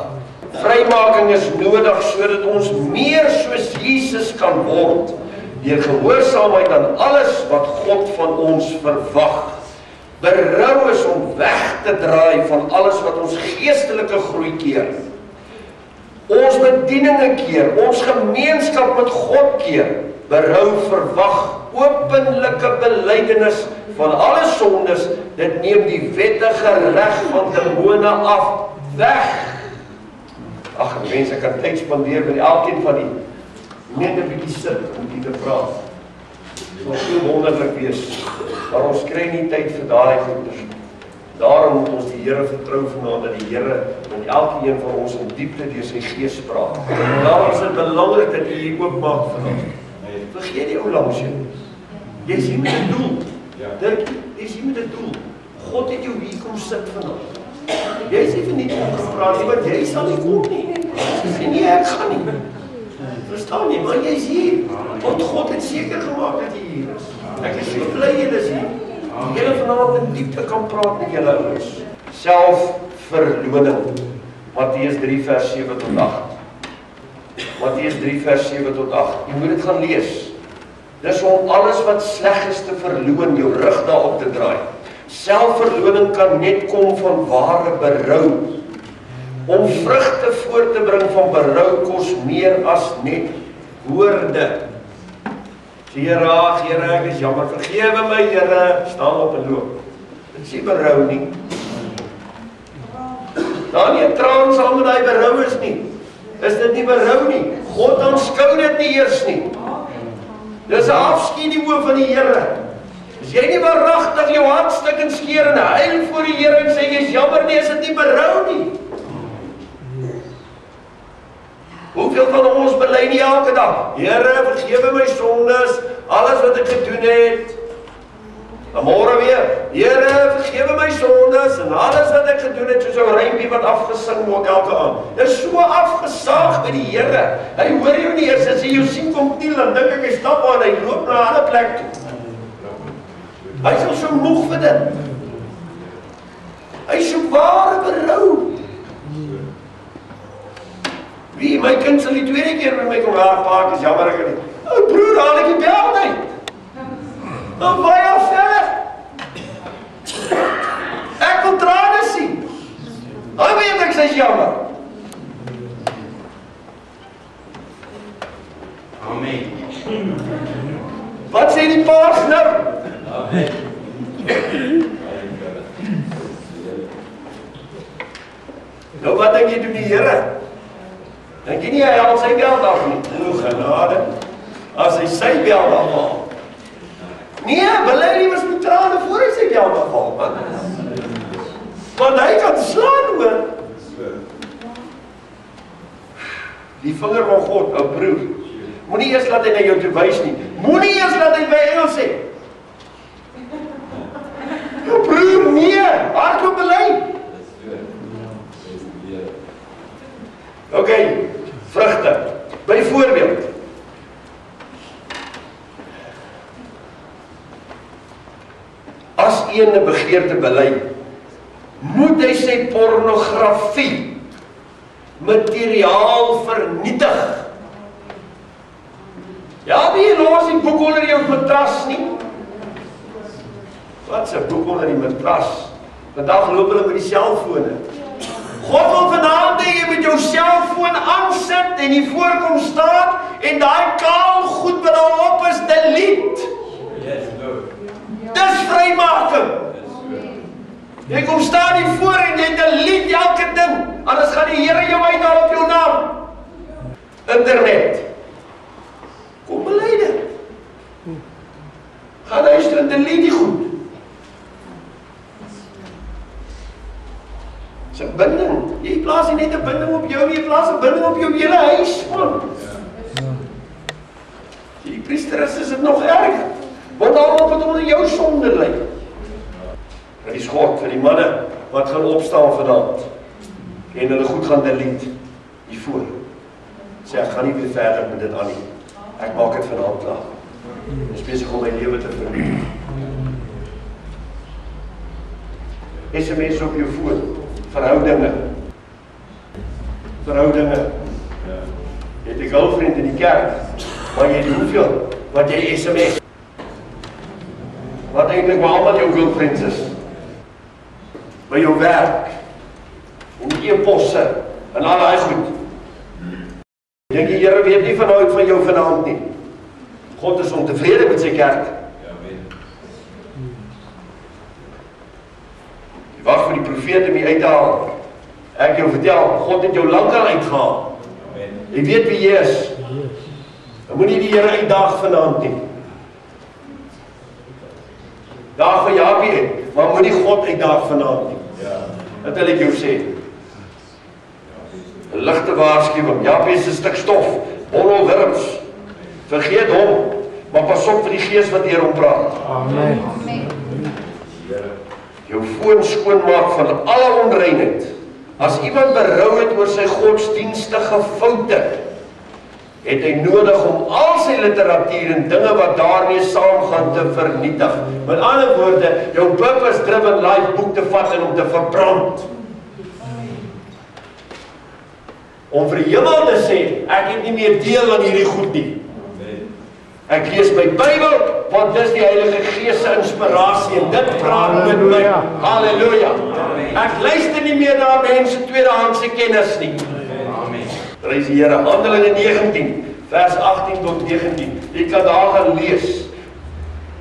Vrymaking is nodig sodat ons meer soos Jesus kan word. Deur gehoorsaamheid aan alles wat God van ons verwag. Berou is om weg te draai van alles wat ons geestelike groei keer. Ons bedieninge keer, ons gemeenskap met God keer. Berou verwag openlike belydenis van alle sondes. Dit neem die wettige reg van demone af weg. Ag, mense kan tyd spandeer met elkeen van die net 'n bietjie sit om dit te praat. Dit sal so wonderlik wees, maar ons kry nie tyd vir daai goeders. Daarom moet ons die Here vertrou vanaand dat die Here met elkeen van ons in diepte deur sy Gees praat. Daarom is dit belangrik dat jy hier oopmaak vanaand. Vergeet die ou langs jou. Jy is hier met 'n doel. Dink, jy is hier met 'n doel. God het jou hier kom sit vanaand. Jy is nie vir nie gepraat nie, want jy sal nie kom nie. Jy sê nie, ek gaan nie. Verstaan jy, maar jy is hier. Want God het seker gemaak dat jy hier is. Ek is so bly jy is hier. Julle vanaand in diepte kan praat met julle ouers. Selfverloning. Matteus 3 vers 7 tot 8. Matteus 3 vers 7 tot 8. Jy moet dit gaan lees. Dis om alles wat sleg is te verloon, jou rug daarop te draai. Selfverloning kan net kom van ware berou. Om vrugte voort te bring van berou kos meer as net woorde. Sê Here, ek is jammer, vergewe my Here, staan op en loop. Dit sê berou nie. Daar nie 'n traan saam met daai berou is nie. Is dit nie berou nie? God aanskou dit nie eers nie. Dis 'n afskeid die oë van die Here. As jy nie waaragtig jou hart stik en skeer en huil voor die Here en sê jy's jammer nie, is dit nie berou nie. Hoeveel van ons bely nie elke dag? Here, vergewe my sondes, alles wat ek gedoen het. Dan môre weer, Here, vergewe my sondes en alles wat ek gedoen het, soos 'n rympie wat afgesing word elke aand. Dit is so afgesaag by die Here. Hy hoor jou nie eers as hy jou sien kom kniel, dan dink ek hy stap aan, hy loop na 'n ander plek toe. Hy is al so moeg vir dit. Hy soek ware berou. Wie, my kind sal die tweede keer met my kom pa, is jammer ek nie. O broer, haal ek die bel uit. Dan baie verder. Ek wil trane sien. Dan weet ek sy's jammer. Amen. Wat sê die paas nou? Amen. Nou wat dink jy doen die Here? Dink jy nie hy haal sy bel af nie? O genade. As hy sy bel afhaal. Nee, bely nie was met trane voor hy sy bel afhaal, man. Want hy kan slaan hoor. Die vinger van God, ou broer. Moenie eers laat hy na jou toe wys nie. Moenie eers laat hy by Engels sê. Ou broer, nee, hardloop bely. OK, vrugte. Byvoorbeeld. As een 'n begeerte bely, moet hy sy pornografie materiaal vernietig. Ja, wie los die boek onder jou matras nie? Wat is 'n boek onder die matras? Vandag loop hulle met die selfone. God wil vanaand hê jy moet jou selfoon aansit en die voorkom staan en daai kaal goed wat daarop is delete. Dis vrymaking. Jy kom staan hier voor en jy delete elke ding, anders gaan die Here jou uithaal op jou naam. Internet. Kom bely dit. Gaan huis toe en delete die goed. Dis 'n binding. Jy plaas nie net 'n binding op jou nie, jy plaas 'n binding op jou hele huis, man. Die priester is dit nog erger. Want almal wat onder jou sonde lê. Dit is God vir die manne wat gaan opstaan vanaand en hulle goed gaan delete hiervoor. Sê ek gaan nie weer verder met dit aan nie. Ek maak dit vanaand klaar. Ek is besig om my lewe te vernuwe. SMS op jou foon. Verhoudinge. Jy het 'n girlfriend in die kerk, maar jy het hoeveel? Wat jy SMS. Wat eintlik maar almal jou girlfriends is. by jou werk, en die e-posse, en al daai goed. Ek dink die Here weet nie van jou vanaand nie. God is ontevrede met sy kerk. Jy wag vir die profeet om jy uit te haal. Ek jou vertel, God het jou lankal uitgehaal. Jy weet wie jy is. Dan moet nie die Here uitdaag vanaand nie. Daag vir Japie uit, maar moet nie God uitdaag vanaand nie. Dat wil ek jou sê. 'n Ligte waarskuwing. Japie is 'n stuk stof, onolwurms. Vergeet hom, maar pas op vir die gees wat deur hom praat. Amen. Jou foon skoonmaak van alle onreinheid. As iemand berou het oor sy godsdienstige foute, het hy nodig om al sy literatuur en dinge wat daarmee saamgaan te vernietig. Met ander woorde, jou purpose-driven life boek te vat en om te verbrand. Om vir die hemel te sê, ek het nie meer deel aan hierdie goed nie. Ek lees my Bybel, want dis die Heilige Gees se inspirasie en dit praat met my. Halleluja. Ek luister nie meer na mense tweedehandse kennis nie. Prys die Here. Handelinge 19, vers 18 tot 19. Jy kan daar gaan lees.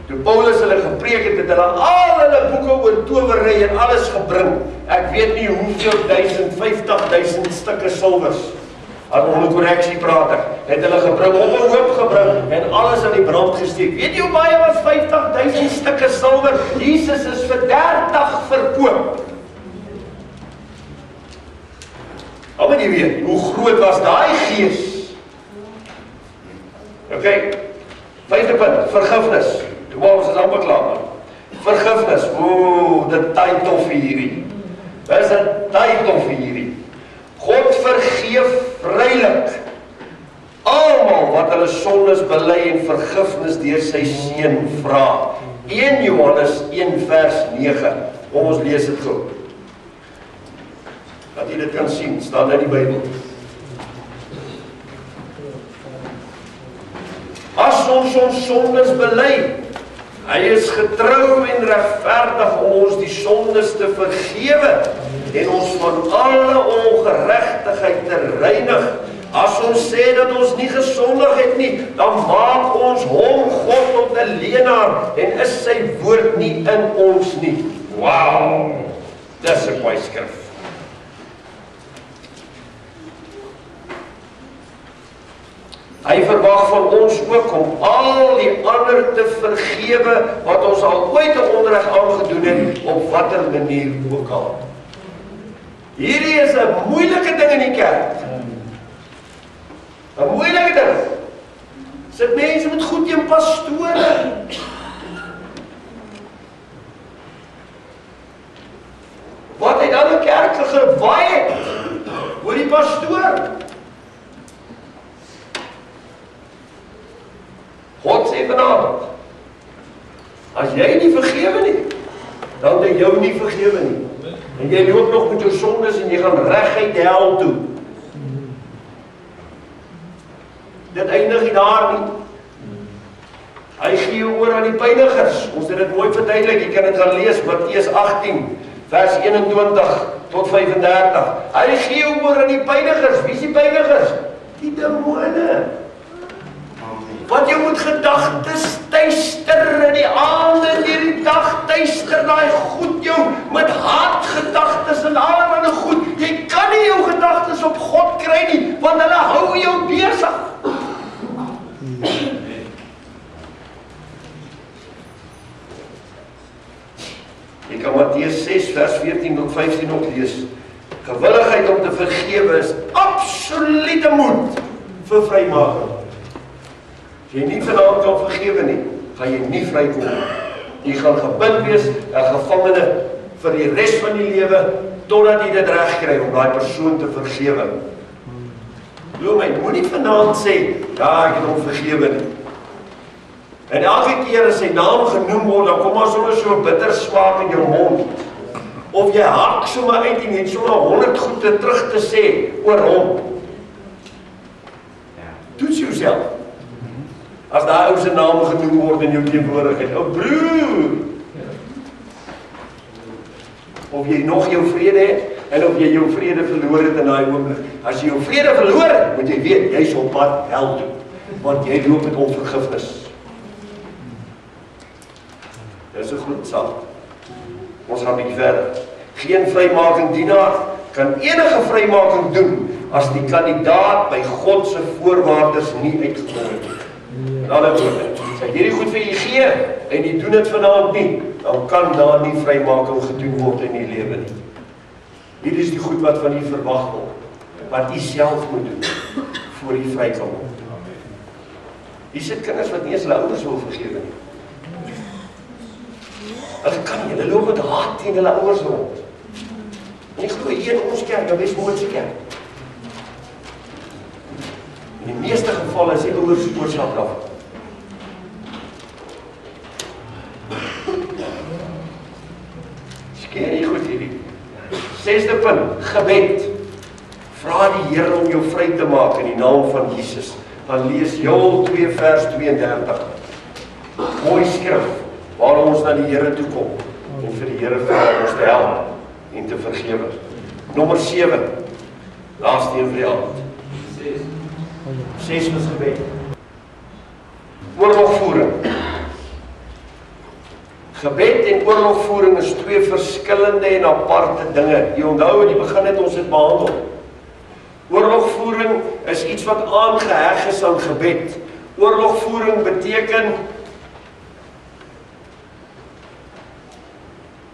Toe Paulus hulle gepreek het, het hulle al hulle boeke oor towery en alles gebring. Ek weet nie hoeveel 50.000 stukke silwers. Aan onder korreksie praat ek. Het hulle gebring, op 'n hoop gebring en alles aan die brand gesteek. Weet jy hoe baie was 50.000 stukke silwer? Jesus is vir 30 verkoop. Al moet jy weet, hoe groot was daai gees? Ok, 5de punt, vergifnis. Toe ons is amper klaar. Vergifnis, dit tyd tof hierdie. Dit is 'n tyd tof hierdie. God vergeef vrylik almal wat hulle sondes bely en vergifnis deur sy seun vra. 1 Johannes 1 vers 9. Kom ons lees dit gou. Dat jy dit kan sien, staan in die Bybel. As ons sondes bely, hy is getrou en regverdig om ons die sondes te vergewe en ons van alle ongeregtigheid te reinig. As ons sê dat ons nie gesondig het nie, dan maak ons hom God tot 'n leenaar en is sy woord nie in ons nie. Wow! Dis 'n mooi skrif. Hy verwag van ons ook om al die ander te vergewe wat ons al ooit 'n onreg aangedoen het, op watter manier ook al. Hierdie is 'n moeilike ding in die kerk. 'n Moeilike ding. Sit mense met goed teen pastore. Wat het dan 'n kerk gewaai oor die pastoor? God sê vanaand, as jy nie vergewe nie, dan het jou nie vergewe nie. En jy loop nog met jou sondes en jy gaan reguit hel toe. Dit eindig nie daar nie. Hy gee jou oor aan die pynigers. Ons het dit mooi verduidelik, jy kan dit gaan lees, Matteus 18, vers 21 tot 35. Hy gee jou oor aan die pynigers. Wie is die pynigers? Die demone. Wat jy moet gedagtes tuister in die aande, deur die dag tuister daai goed jou met haatgedagtes en allerlei goed. Jy kan nie jou gedagtes op God kry nie, want hulle hou jou besig. Jy kan Matteus 6 vers 14 tot 15 ook lees. Gewilligheid om te vergewe is absolute moed vir vrymaking. As jy nie vanaand kan vergewe nie, gaan jy nie vrykom nie. Jy gaan gebind wees, 'n gevangene vir die res van die lewe, totdat jy dit reg kry om daai persoon te vergewe. Glo my, moenie vanaand sê, ja, ek het hom vergewe nie. En elke keer as sy naam genoem word, dan kom maar sommer so 'n bitter smaak in jou mond. Of jy hak sommer uit en het sommer 100 goede terug te sê oor hom. Toets jouself. As daai ou se naam genoem word in jou teenwoordigheid, ou broer. of jy nog jou vrede het, en of jy jou vrede verloor het in daai oomblik. As jy jou vrede verloor het, moet jy weet, jy is op pad hel toe, want jy loop met onvergifnis. Dit is 'n groot saak. Ons gaan 'n bietjie verder. Geen vrymaking dienaar kan enige vrymaking doen as die kandidaat by God se voorwaardes nie uitgekom het. In ander woorde, as jy hierdie goed vir jy gee en jy doen dit vanaand nie, dan kan daar nie vrymaking gedoen word in die lewe nie. Hier is die goed wat van u verwag word, wat u self moet doen voor u vry kan word. Hier sit kinders wat nie eens hulle ouers wil vergewe nie. Hulle kan nie, hulle loop met haat teen hulle ouers rond. En ek glo hier in ons kerk, in Westmoordse kerk. In die meeste gevalle is die ouers oorsaak daarvan. Skeer nie goed hierdie. 6de punt, gebed. Vra die Here om jou vry te maak in die naam van Jesus. Dan lees Joël 2 vers 32. Mooi skrif, waar ons na die Here toe kom en vir die Here vra om ons te help en te vergewe. Nommer 7. Laaste een vir die aand. 6 is gebed. Oorlogvoering. Gebed en oorlogvoering is twee verskillende en aparte dinge. Jy onthou in die begin het ons dit behandel. Oorlogvoering is iets wat aangeheg is aan gebed. Oorlogvoering beteken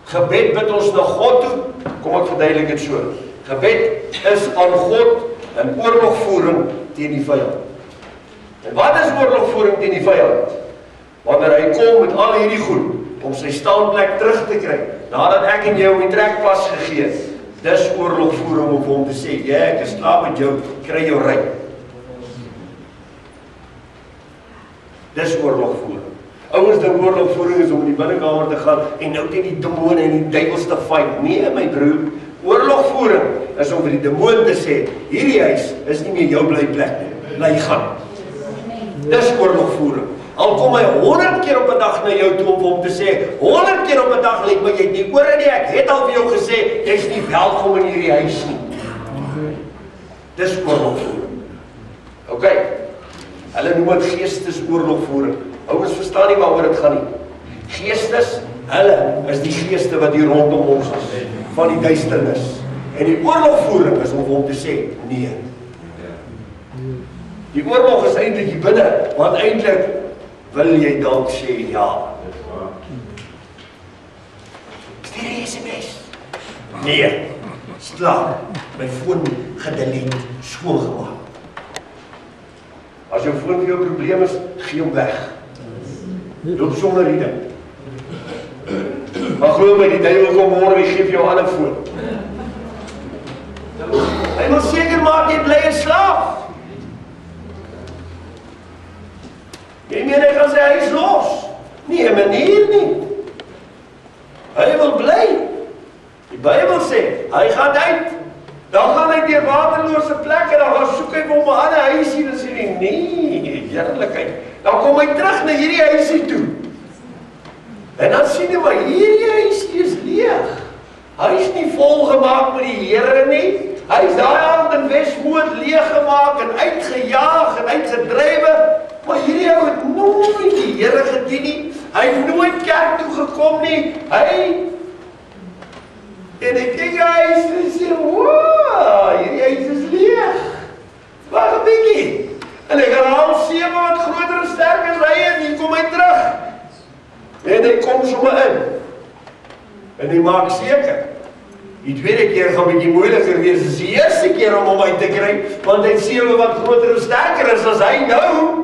gebed bid ons na God toe. Kom ek verduidelik dit so. Gebed is aan God en oorlogvoering teen die vyand. En wat is oorlogvoering teen die vyand? Wanneer hy kom met al hierdie goed om sy staanplek terug te kry, nadat ek en jou die trekpas gegee het, dis oorlogvoering om hom te sê, ja, ek is klaar met jou, kry jou ry. Dis oorlogvoering. Ouers dink oorlogvoering is om in die binnekamer te gaan en nou teen die demone en die duiwels te fight. Nee, my broer, oorlogvoering is om vir die demoon te sê, hierdie huis is nie meer jou blyplek nie, bly gaan. Dis oorlogvoering. Al kom hy 100 keer op 'n dag na jou toe om hom te sê, 100 keer op 'n dag lyk my jy het nie ore nie, ek het al vir jou gesê, jy's nie welkom in hierdie huis nie. Dis oorlogvoering. OK. Hulle noem dit geestesoorlogvoering. Ouers verstaan nie waaroor dit gaan nie. Geestes, hulle is die geeste wat hier rondom ons is, van die duisternis. En die oorlogvoering is om hom te sê, nee. Die oorlog is eintlik hier binne, want eintlik wil jy dalk sê ja. Stuur die SMS. Nee, slaap. My foon gedelete, skoongemaak. As jou foon vir jou probleem is, gee hom weg. Loop sonder hierdie. Maar glo my, die duiwel kom môre, hy gee vir jou 'n ander foon. Hy moet seker maak jy bly in slaap. Jy meen hy gaan sy huis los? Nie 'n manier nie. Hy wil bly. Die Bybel sê, hy gaan uit. Dan gaan hy deur waterlose plekke, dan gaan soek hy vir hom 'n ander huisie, dan sê hy, nee, heerlikheid. Dan kom hy terug na hierdie huisie toe. En dan sien hy, maar hierdie huisie is leeg. Hy is nie volgemaak met die Here nie. Hy is daai aand in Westmoord leeggemaak en uitgejaag en uitgedrywe. Maar hierdie ou het nooit die Here gedien nie. Hy het nooit kerk toe gekom nie. En ek kyk huis en sê, wow, hierdie huis is leeg. Wag 'n bietjie. En ek gaan al 7 wat groter en sterker ry en hier kom hy terug. En hy kom sommer in. En hy maak seker. Die tweede keer gaan bietjie moeiliker wees as die eerste keer om hom uit te kry, want hy het 7 wat groter en sterker is as hy nou.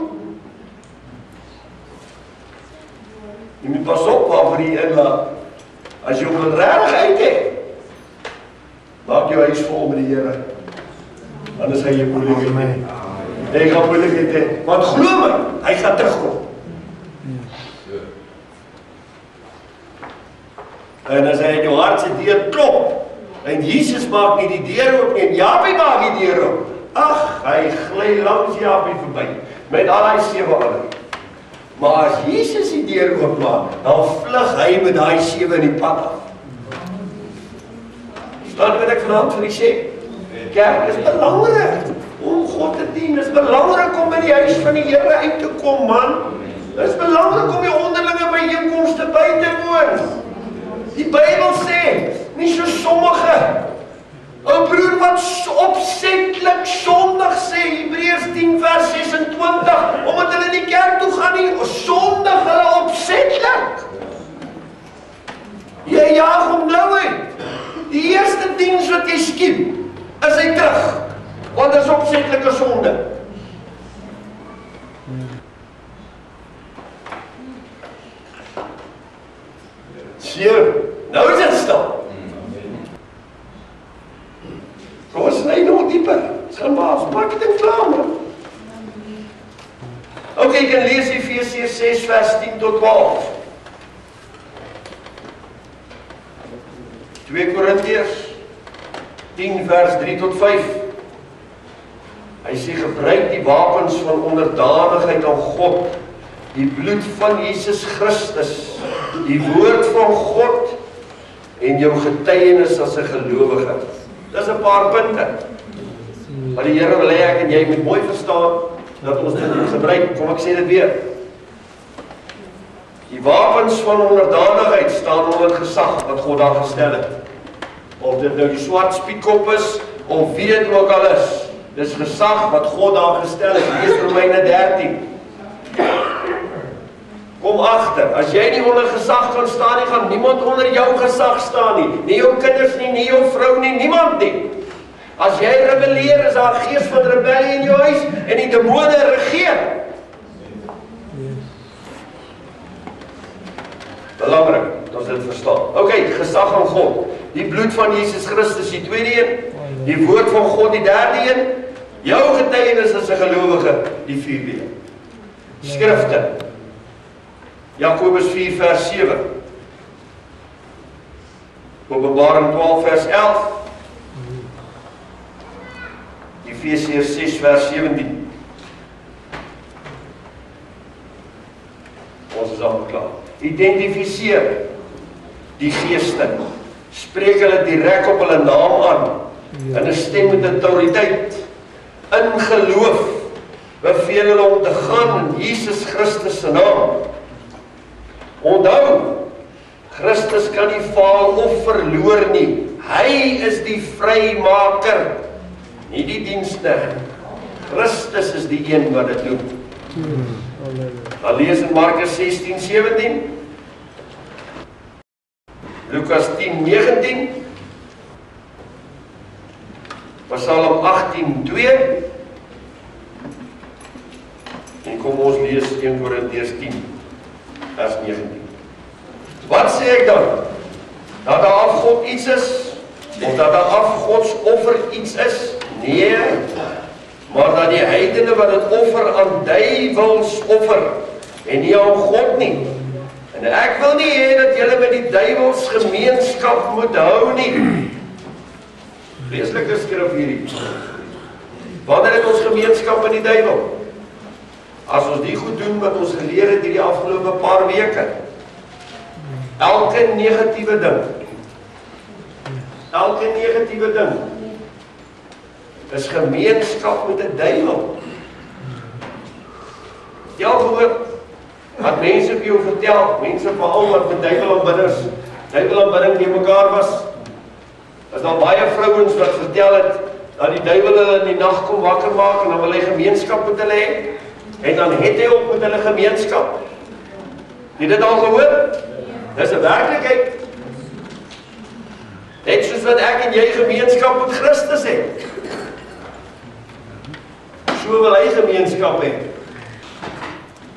Jy moet pas op waarvoor jy inlaat. As jy hom regtig uit het, maak jou huis vol met die Here. Anders gaan jy moeilikheid hê. Hy gaan moeilikheid hê. Want glo my, hy gaan terugkom. En as hy in jou hart se deur klop, en Jesus maak nie die deur oop nie, en Japie maak die deur oop. Ag, hy gly langs Japie verby, met al die 7 ander. Maar as Jesus die deur oopmaak, dan vlug hy met daai 7 in die pad af. Dan wil ek vanaand vir u sê, kerk is belangrik om God te dien. Dit is belangrik om by die huis van die Here uit te kom, man. Dit is belangrik om die onderlinge byeenkomste by te woon. Die Bybel sê, nie so sommige, 'n broer wat opsetlik sondig sê, Hebreërs 10 vers 26, omdat hulle in die kerk toe gaan nie, sondig hulle opsetlik. Jy jaag hom nou uit. Die eerste diens wat jy skiep, is hy terug, want dit is opsetlike sonde. Sjoe, nou is dit stil. Kom ons sny nog dieper. Gaan maar, maak dit klaar, man. Ok, ek kan lees Efesiërs 6 vers 10 tot 12. 2 Korintiërs 10 vers 3 tot 5. Hy sê, gebruik die wapens van onderdanigheid aan God, die bloed van Jesus Christus, die woord van God en jou getuienis as 'n gelowige. Dis 'n paar punte. Maar die Here wil hê ek en jy moet mooi verstaan dat ons dit moet gebruik. Kom ek sê dit weer. Die wapens van onderdanigheid staan onder gesag wat God daar gestel het. Of dit nou die swart spietkop is of wie dit ook al is. Dis gesag wat God daar gestel het. Lees Romeine 13. Kom agter, as jy nie onder gesag kan staan nie, gaan niemand onder jou gesag staan nie. Nie jou kinders nie, nie jou vrou nie, niemand nie. As jy rebelleer, is daar 'n gees van rebellie in jou huis en die demone regeer. Belangrik, dat ons dit verstaan. Ok, gesag aan God. Die bloed van Jesus Christus, die tweede een. Die woord van God, die derde een. Jou getuienis as 'n gelowige, die vierde een. Skrifte. Jakobus 4 vers 7. Openbaring 12 vers 11. Efesiërs 6 vers 17. Ons is al klaar. Identifiseer die geeste. Spreek hulle direk op hulle naam aan. In 'n stem met autoriteit. In geloof. Beveel hulle om te gaan in Jesus Christus se naam. Onthou, Christus kan nie faal of verloor nie. Hy is die vrymaker, nie die diensknegt. Christus is die een wat dit doen. Dan lees in Markus 16, 17. Lukas 10, 19. Psalm 18, 2. En kom ons lees 1 Korintiërs 10. Vers 19. Wat sê ek dan? Dat daar afgod iets is? Of dat daar afgodsoffer iets is? Nee, maar dat die heidene wat het offer aan duiwels offer en nie aan God nie. En ek wil nie hê dat julle met die duiwels gemeenskap moet hou nie. Vreeslike skrif hierdie. Wanneer het ons gemeenskap met die duiwel? As ons die goed doen wat ons geleer het hierdie afgelope paar weke. Elke negatiewe ding. Elke negatiewe ding is gemeenskap met 'n duiwel. Jy al gehoor wat mense vir jou vertel, mense veral wat met duiwelaanbidding die mekaar was. Is daar baie vrouens wat vertel het dat die duiwel hulle in die nag kom wakker maak en dan wil hy gemeenskap met hulle hê. En dan het hy ook met hulle gemeenskap. Het dit al gehoor? Dis 'n werklikheid. Net soos wat ek en jy gemeenskap met Christus het. So wil hy gemeenskap hê.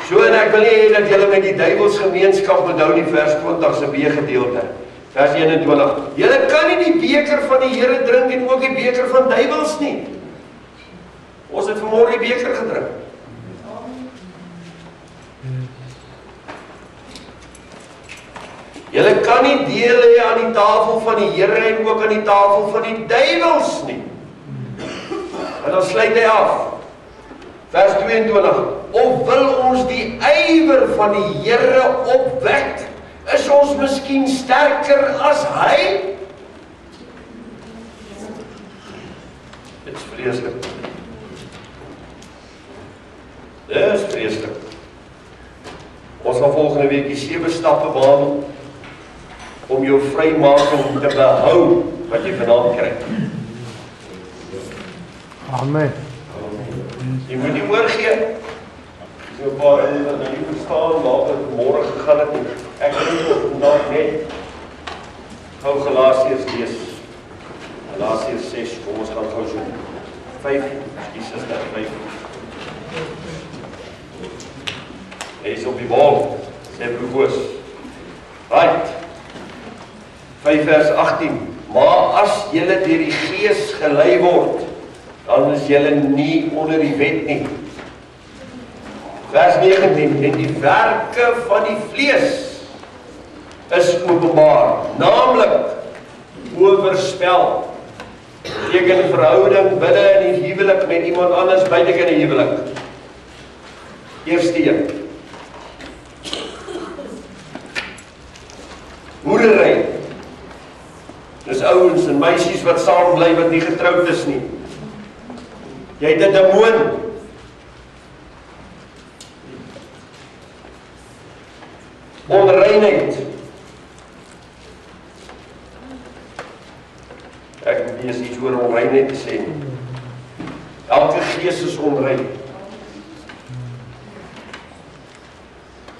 So en ek wil nie hê dat julle met die duiwels gemeenskap moet hou nie, vers 20 se B-gedeelte. Vers 21. Julle kan nie die beker van die Here drink en ook die beker van duiwels nie. Ons het vanmôre die beker gedrink. Julle kan nie deel hê aan die tafel van die Here en ook aan die tafel van die duiwels nie. En dan sluit hy af. Vers 22. Of wil ons die ywer van die Here opwek? Is ons miskien sterker as hy? vreeslik. Dis vreeslik. Ons gaan volgende week die 7 stappe behandel om jou vrymaking te behou wat jy vanaand kry. Amen. Jy moet nie oorgee. So 'n paar dinge wat nie verstaan waar dit môre gegaan het nie. Ek wil vandag net gou Galasiërs lees. Galasiërs 6, kom ons gaan gou so 5, Jesus dat 5. Lees op die bal, sê broers. Right. 5 vers 18. Maar as julle deur die Gees gelei word, dan is julle nie onder die wet nie. Vers 19. En die werke van die vlees is openbaar, naamlik oorspel, teken verhouding binne in die huwelik met iemand anders buite in die huwelik. Eerste een. Hoerery. Dis ouens en meisies wat saam bly wat nie getroud is nie. Jy het 'n demoon. Onreinheid. Ek moet nie iets oor onreinheid te sê nie. Elke gees is onrein.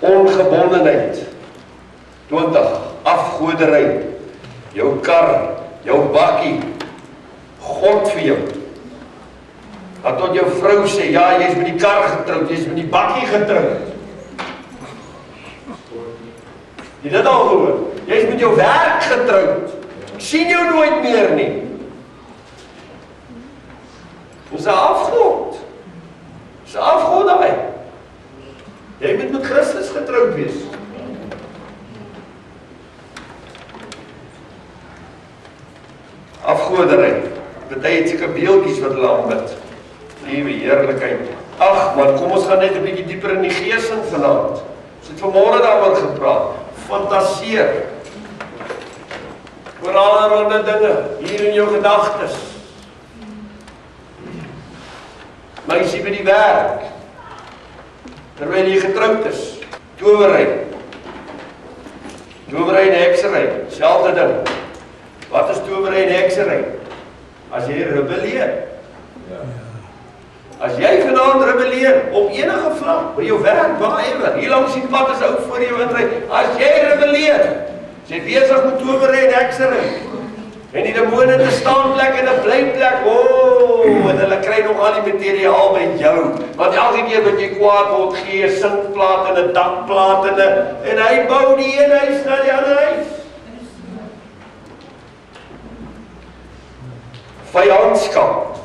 Ongebondenheid. 20. Afgoderry. Jou kar, jou bakkie. God vir jou. Dat tot jou vrou sê, ja, jy is met die kar getroud, jy is met die bakkie getroud. Jy dit al gehoor? Jy is met jou werk getroud. Ek sien jou nooit meer nie. Dis 'n afgod. Dis 'n afgod daai. Jy moet met Christus getroud wees. Afgoderry. Party het seker beeldjies wat hulle aanbid. Liewe heerlikheid. Ag man, kom ons gaan net 'n bietjie dieper in die gees in vanaand. Ons het vanmôre daaroor gepraat. Fantaseer. Oor allerlei dinge hier in jou gedagtes. Meisie by die werk. Terwyl jy getroud is. Towery. Towery en heksery, selfde ding. Wat is towery en heksery? As jy rebelleer. As jy vanaand rebelleer op enige vlak, by jou werk, waarever, hier langs die pad is ou voor jou inry, as jy rebelleer, is jy besig met towery en heksery. En die demone in 'n staanplek en 'n blyplek, en hulle kry nog al die materiaal met jou. Want elke keer wat jy kwaad word, gee jy 'n sinkplaat en 'n dakplaat en hy bou die een huis na die ander huis. Vyandskap.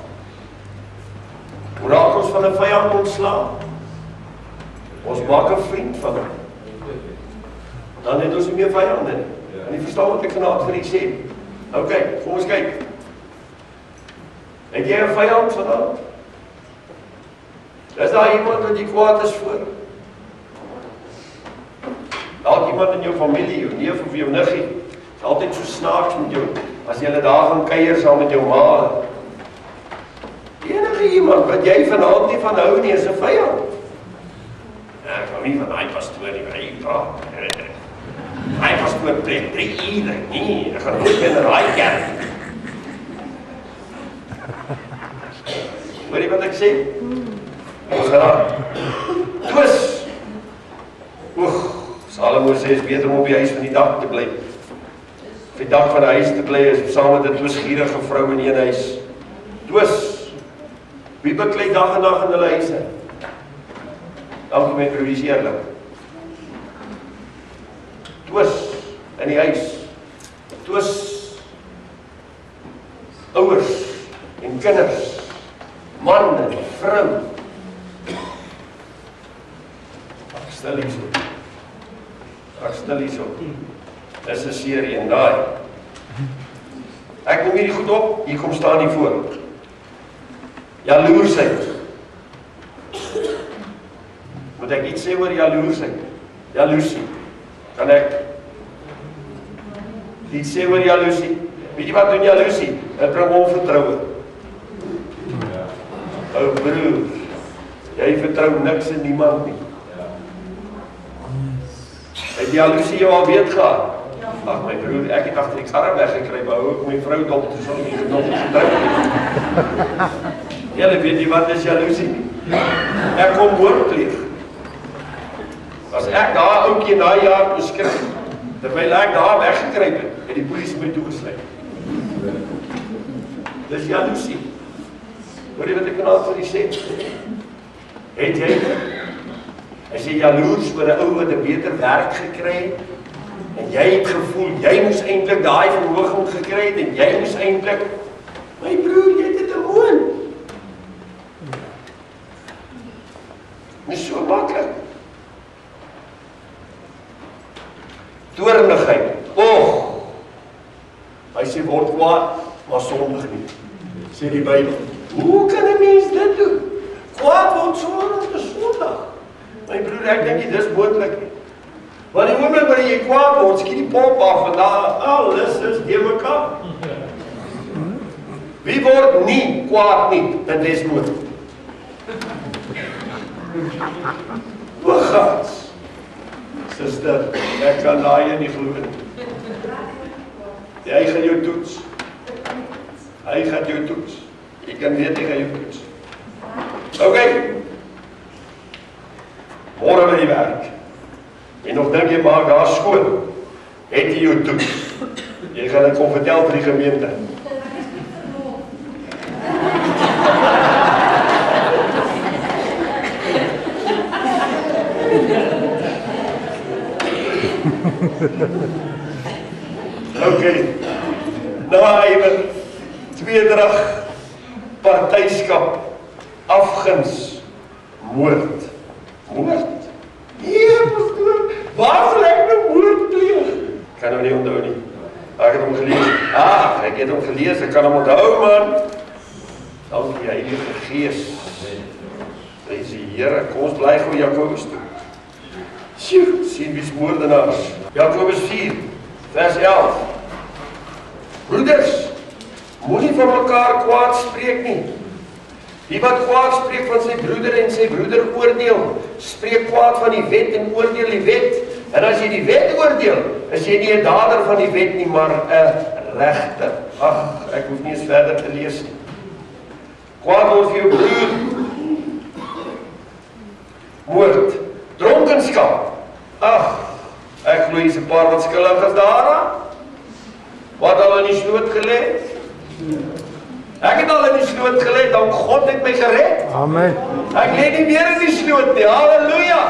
Hoe raak ons van 'n vyand ontslaan? Ons maak 'n vriend van hom. Dan het ons nie meer vyande nie. En jy verstaan wat ek vanaand vir u sê. OK, kom ons kyk. Het jy 'n vyand vanaand? Is daar iemand wat jy kwaad is voor? Dalk iemand in jou familie, jou neef of jou niggie. Is altyd so snaaks met jou. As jy hulle daar gaan kuier saam met jou ma. Enige iemand wat jy vanaand nie van hou nie, is 'n vyand. Ek hou nie van daai pastoor nie, hy praat. Hy pastoor preek 3 ure. Nee, ek gaan nooit meer na daai kerk. Hoor jy wat ek sê? Ons gaan twis. Salomo sê is beter om op die huis van die dak te bly. Op die dak van die huis te bly is saam met 'n twisgierige vrou in een huis. Twis. Wie beklei dag en nag in hulle huise? Dankie my broers eerlik. Twis in die huis. Twis ouers en kinders. Man en vrou. Ek stel hierso. Dis 'n serie en daai. Ek noem hierdie goed op, hier kom staan hier voor. Jaloersheid. Moet ek iets sê oor jaloersheid? Jaloesie. Kan ek iets sê oor jaloesie? Weet jy wat doen jaloesie? Dit bring onvertroue. Ou broer, jy vertrou niks in niemand nie. Het jaloesie jou al weet gehad? Ag my broer, ek het agter die karre weggekry, maar ook my vrou dop, toe sal ek nog nie getrou nie. Julle weet nie wat is jaloesie nie. Ek kom moord pleeg. As ek daar oukie na jaar beskryf, terwyl ek daar weggekryp het die polisie my toegesluit. Dis jaloesie. Hoor jy wat ek vanaand vir die sê? Het jy, as jy jaloers oor 'n ou wat 'n beter werk gekry het, en jy het gevoel, jy moes eintlik daai verhoging gekry het, en jy moes eintlik, my broer, jy het 'n demoon. Dis so maklik. Toornigheid. Hy sê word kwaad, maar sondig nie. Sê die Bybel. Hoe kan 'n mens dit doen? Kwaad word sondig. My broer, ek dink nie dis moontlik nie. Want die oomblik wanneer jy kwaad word, skiet die pop af en daar alles is de mekaar. Wie word nie kwaad nie in desnood? Gats. Suster, ek kan daai nie glo nie. Hy gaan jou toets. Hy gaan jou toets. Jy kan weet hy gaan jou toets. Okay. Môre by die werk. En nog dink jy maar daar skoon. Het jy jou toets. Jy gaan dit kom vertel vir die gemeente. Okay. Nou even tweedrag, partyskap, afguns, moord. Moord? Nee, pastoor, waar sal ek nou moord pleeg? Ek kan hom nie onthou nie. Ek het hom gelees. Ek het hom gelees, ek kan hom onthou, man. Dankie, Heilige Gees. Prys die Here, kom ons bly gou Jakobus toe. Sjoe, sien wie's moordenaars. Jakobus 4, vers 11. Broeders, moenie van mekaar kwaad spreek nie. Die wat kwaad spreek van sy broeder en sy broeder oordeel, spreek kwaad van die wet en oordeel die wet. En as jy die wet oordeel, is jy nie 'n dader van die wet nie, maar 'n regter. Ag, ek hoef nie eens verder te lees nie. Kwaad word vir jou broer. Moord. Dronkenskap. Ag, ek glo hier's 'n paar wat skuldig is daaraan. Wat al in die sloot gelê? Ek het al in die sloot gelê, dan God het my gered. Amen. Ek lê nie meer in die sloot nie. Halleluja.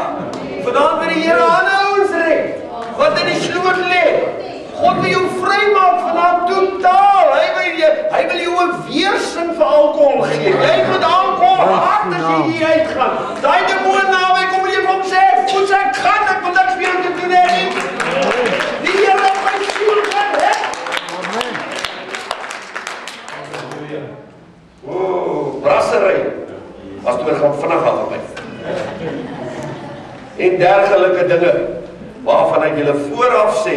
Vanaand wil die Here aanhou ons red. Wat in die sloot lê. God wil jou vrymaak vanaand totaal. Hy wil jou 'n weerstand vir alkohol gee. Jy moet alkohol haat as jy hier uitgaan. Daai demoon naby kom jy van sê, "Goed ek gaan, ek moet niks meer te doen hê nie." Die Here het my siel gered. Amen. Halleluja. Brassery. Pastoor gaan vinnig aan verby. En dergelike dinge waarvan ek julle vooraf sê,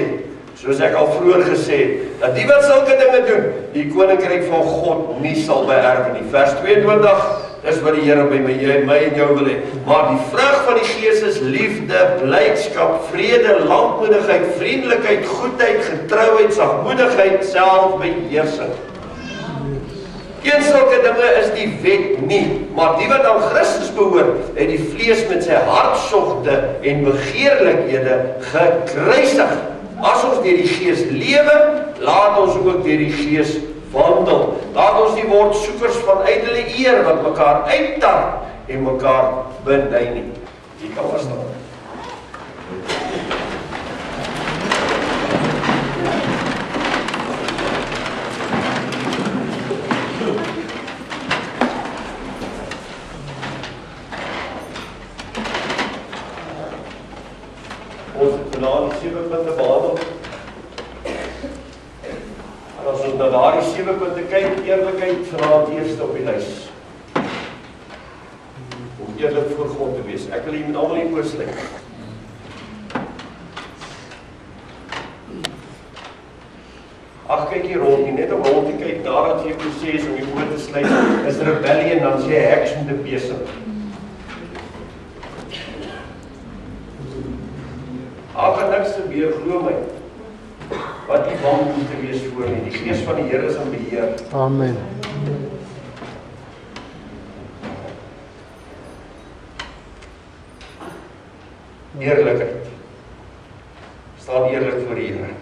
soos ek al vroeër gesê het, dat die wat sulke dinge doen, die koninkryk van God nie sal beerwe nie. Vers 22, dis wat die Here by my en jou wil hê. Maar die vrug van die Gees is liefde, blydskap, vrede, lankmoedigheid, vriendelikheid, goedheid, getrouheid, sagmoedigheid, selfbeheersing. Een sulke dinge is die wet nie, maar die wat aan Christus behoort, het die vlees met sy hartsogte en begeerlikhede gekruisig. As ons deur die Gees lewe, laat ons ook deur die Gees wandel. Laat ons nie word soekers van ydelle eer wat mekaar uittar en mekaar beny nie. Hier kan ons staan. Ons het vanaand die 7 punte behandel. En as ons na daardie 7 punte kyk, eerlikheid vanaand eerste op die lys. Om eerlik voor God te wees. Ek wil hier met almal hier oorsluit. ag kyk hier rond nie, net om rond te kyk, nadat jy proses om die oor te sluit, is rebellie en dan sê jy heks met 'n besem. Gaan niks gebeur, glo my, wat nie bang moet te wees voor nie. Die gees van die Here is in beheer. Amen. Eerlikheid. Staan eerlik voor die Here.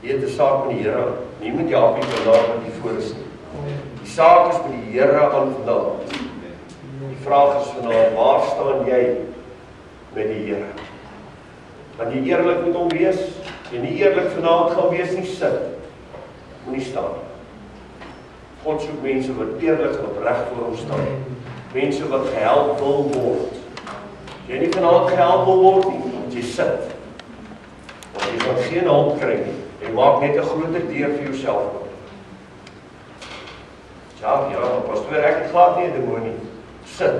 Jy het 'n saak met die Here, nie met die happie vandag wat hier voor is nie. Die saak is met die Here aan vandag. Die vraag is vandag, waar staan jy met die Here? Want jy eerlik moet hom wees, jy nie eerlik vanaand gaan wees nie, sit. Moenie staan. God soek mense wat eerlik en opreg voor hom staan. Mense wat gehelp wil word. As jy nie vanaand gehelp wil word nie, moet jy sit. Want jy gaan geen hulp kry nie. Jy maak net 'n groter deur vir jouself. Ja, pastoor, ek het glad nie 'n demonie. Sit.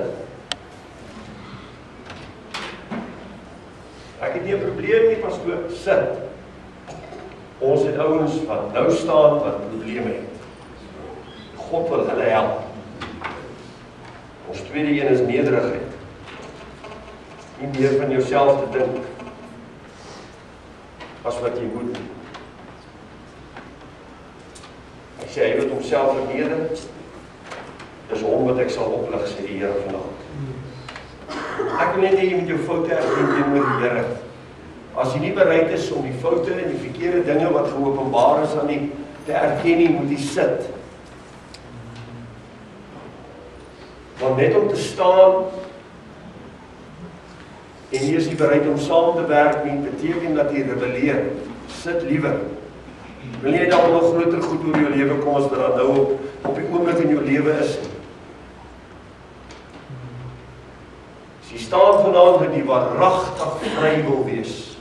Ek het nie 'n probleem nie, pastoor, sit. Ons het ouens wat nou staan wat probleme het. God wil hulle help. Ons tweede een is nederigheid. Nie meer van jouself te dink as wat jy moet. Hy sê hy wil homself verneder. Dis hom wat ek sal oplig, sê die Here vanaand. Ek wil net hê jy moet jou foute erken teenoor die Here. As jy nie bereid is om die foute en die verkeerde dinge wat geopenbaar is aan die te erken nie, moet jy sit. Want net om te staan en jy is nie bereid om saam te werk nie, beteken dat jy rebelleer. Sit liewer. Wil jy dan nog groter goed oor jou lewe kom as wat daar nou op die oomblik in jou lewe is? As jy staan vanaand met die waaragtig vry wil wees,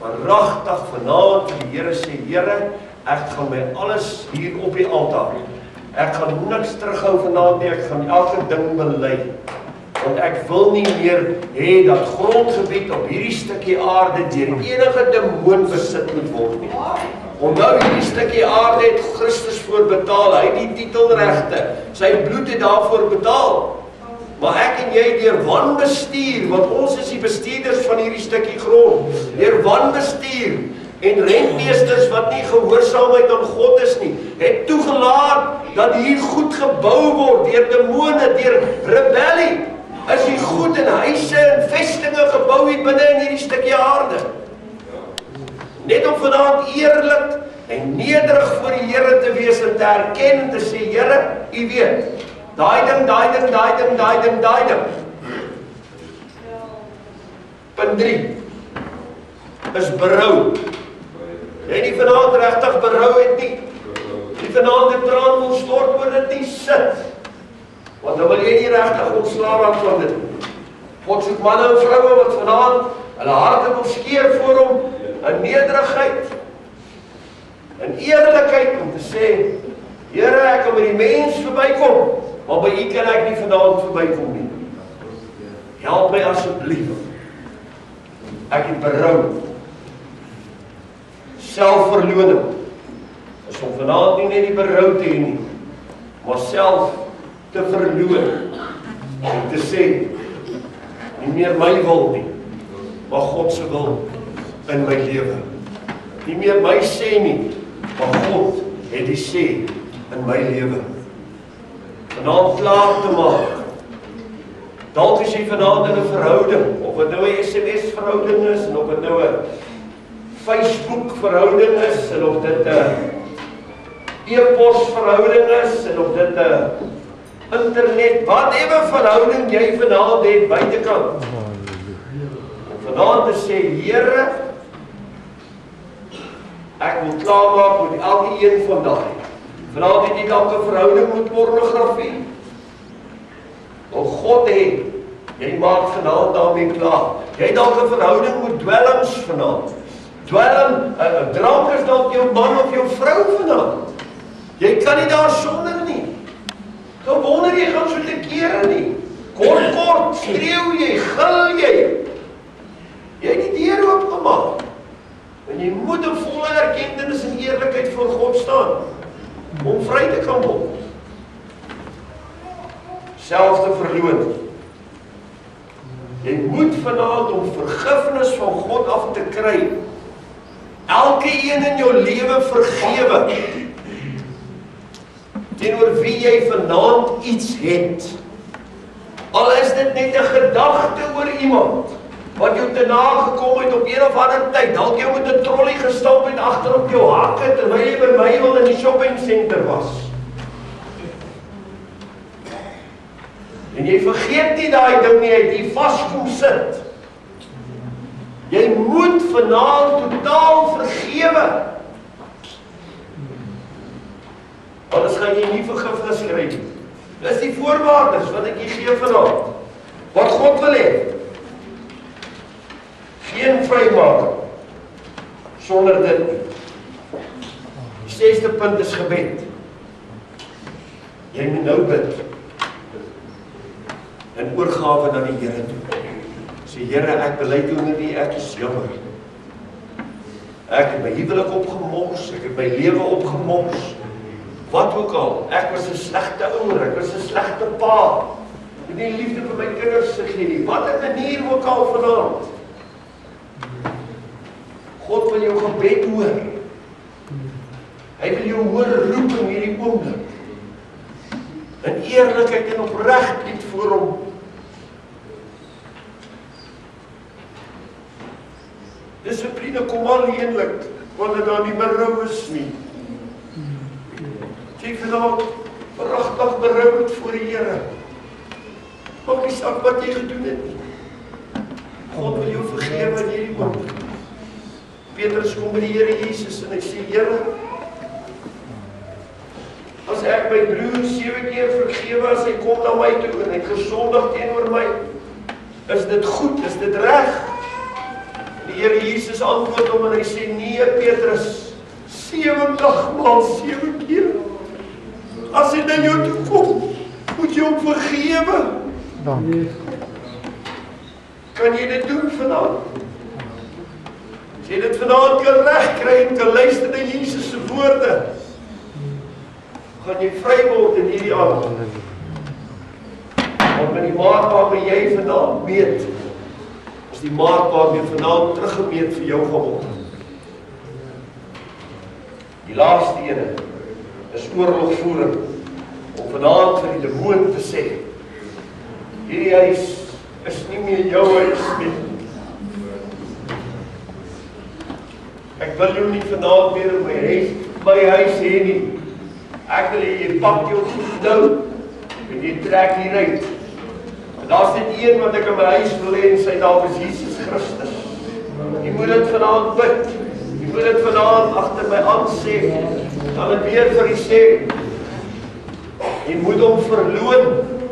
waaragtig vanaand vir die Here sê, Here, ek gaan my alles hier op die altaar. Ek gaan niks terughou vanaand nie, ek gaan elke ding bely. Want ek wil nie meer hê dat grondgebied op hierdie stukkie aarde deur enige demoon besit moet word nie. Onthou, hierdie stukkie aarde het Christus voor betaal, hy het die titelregte, sy bloed het daarvoor betaal. Maar ek en jy deur wanbestuur, want ons is die bestuurders van hierdie stukkie grond, deur wanbestuur en rentmeesters wat nie gehoorsaamheid aan God is nie, het toegelaat dat hier goed gebou word deur demone, deur rebellie. Is hier goed en huise en vestinge gebou hier binne in hierdie stukkie aarde. Net om vanaand eerlik en nederig voor die Here te wees en te erken en te sê, Here, U weet, daai ding. Punt 3 is berou. Jy nie vanaand regtig berou het nie. Nie vanaand 'n traan wil stort oor dit nie, sit. Want dan wil jy nie regtig ontslae raak van dit. God soek manne en vroue wat vanaand hulle harte wil skeer voor hom in nederigheid, in eerlikheid om te sê, Here, ek kan by die mens verbykom, maar by U kan ek nie vanaand verbykom nie. Help my asseblief. Ek het berou. Selfverloning is om vanaand nie net die berou te hê nie, maar self te verloon en te sê, nie meer my wil nie, maar God se wil in my lewe. Nie meer my sê nie, maar God het die sê in my lewe. Vanaand klaar te maak. Dalk is jy vanaand in 'n verhouding, of dit nou 'n SMS verhouding is, en of dit nou 'n Facebook verhouding is, en of dit 'n e-pos verhouding is, en of dit 'n internet, whatever verhouding jy vanaand het buitekant. Om vanaand te sê, Here, ek wil klaarmaak met elke een van daai. Vanaand het jy dalk 'n verhouding met pornografie. Want God het, jy maak vanaand daarmee klaar. Jy het dalk 'n verhouding met dwelms vanaand. Dwelm, drank is dalk jou man of jou vrou vanaand. Jy kan nie daar sonder nie. Gewonder jy gaan so te kere nie. Kort, skreeu jy, gil jy. Jy het die deur oopgemaak. En jy moet 'n volle erkenning en voor God staan, om vry te kan word. Selfs te verloon. Jy moet vanaand om vergifnis van God af te kry, elke een in jou lewe vergewe, teenoor wie jy vanaand iets het. Al is dit net 'n gedagte oor iemand, wat jou te nagekom het op een of ander tyd, dalk jy met 'n trollie gestap het agter op jou hakke, terwyl jy by my wil in die shopping center was. En jy vergeet nie daai ding nie, jy het vaskom sit. Jy moet vanaand totaal vergewe. Anders gaan jy nie vergifnis kry nie. Dis die voorwaardes wat ek gee vanaand. Wat God wil hê. Geen vrymaking sonder dit nie. Die 6de punt is gebed. Jy moet nou bid. En oorgawe na die Here toe. Sê Here, ek bely toe nie, ek is jammer. Ek het my huwelik opgemors, ek het my lewe opgemors. Wat ook al, ek was 'n slegte ouer, ek was 'n slegte pa. Ek het nie liefde vir my kinders gegee nie. Wat 'n manier ook al vanaand. God wil jou gebed hoor. Hy wil jou hoor roep in hierdie oomblik. In eerlikheid en opregtheid voor hom. Dissipline kom alleenlik, wanneer daar nie berou is nie. Jy vanaand verragtig berou het voor die Here. Maak nie saak wat jy gedoen het nie. God wil jou vergewe in hierdie oomblik. Petrus kom by die Here Jesus en hy sê, Here, as ek my broer 7 keer vergewe as hy kom na my toe en hy het gesondig teenoor my, is dit goed, is dit reg? Die Here Jesus antwoord hom en hy sê, nee Petrus, 70 maal 7 keer. As hy na jou toe kom, moet jy hom vergewe. Kan jy dit doen vanaand? As jy dit vanaand kan regkry en kan luister na Jesus se woorde, gaan jy vry word in hierdie aand. Want met die maat waarmee jy vanaand meet, is die maat waarmee vanaand teruggemeet vir jou gaan word. Die laaste ene is oorlogvoering, om vanaand vir die Demone te sê, hierdie huis is nie meer jou huis nie. Ek wil jou nie vanaand meer in my huis hê nie. Ek wil jy pak jou goed nou, en jy trek hieruit. En daar is net een wat ek in my huis wil hê, en sy naam is Jesus Christus. Jy moet dit vanaand bid. Jy moet dit vanaand agter my aan sê. Dan het weer vir jy sê. Jy moet hom verloon.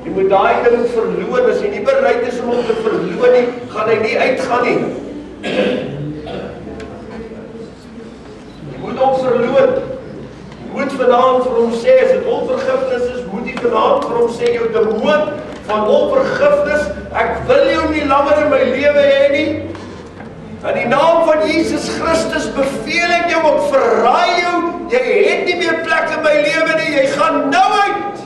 Jy moet daai ding verloon. As jy nie bereid is om hom te verloon nie, gaan hy nie uitgaan nie. Jy moet hom verloon. Jy moet vanaand vir hom sê, as dit onvergifnis is, moet jy vanaand vir hom sê, jou demoon van onvergifnis, ek wil jou nie langer in my lewe hê nie. In die naam van Jesus Christus beveel ek jou, ek verraai jou, jy het nie meer plek in my lewe nie, jy gaan nou uit.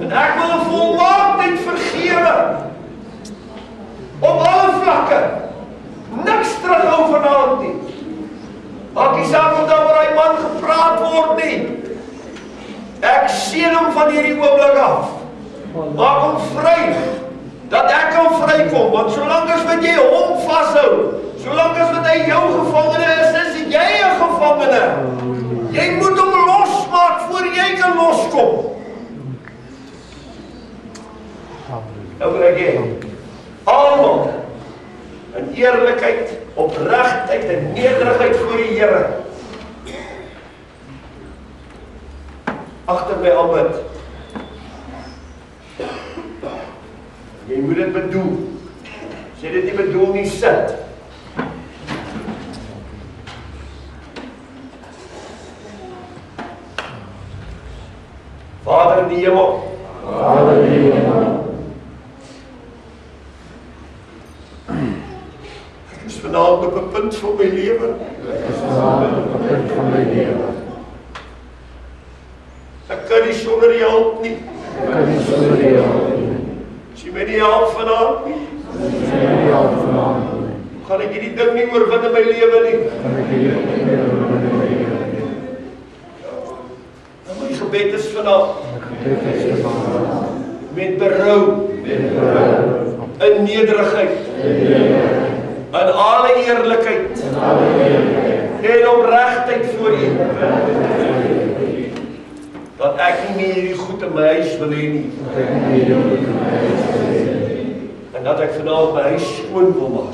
En ek wil 'n volmaaktheid vergewe. Op alle vlakke. Niks terughou vanaand nie. Maak nie saak of daar oor hy man gepraat word nie. Ek seën hom van hierdie oomblik af. Maak hom vry. Dat ek kan vrykom, want solank as wat jy hom vashou, solank as wat hy jou gevangene is jy 'n gevangene. Jy moet hom losmaak voor jy kan loskom. Nou wil ek hê, almal in eerlikheid, opregtheid en nederigheid voor die Here agter my aanbid. Jy moet dit bedoel. As jy dit nie bedoel nie, sit. Vader in die hemel. Vader in die hemel. Ek is vanaand op 'n punt van my lewe. punt van my lewe. Ek kan nie sonder die hulp nie. Ek kan nie sonder die hulp nie. As jy my nie help vanaand nie, As jy my nie help vanaand nie, gaan ek hierdie ding nie oorwin in my lewe nie. kan ek hierdie ding nie oorwin in my lewe nie. En my gebed is vanaand, My gebed is vanaand, met berou, in nederigheid, in alle eerlikheid, en opregtheid voor U, dat ek nie meer hierdie goed in my huis wil hê nie. En dat ek vanaand my huis skoon wil maak.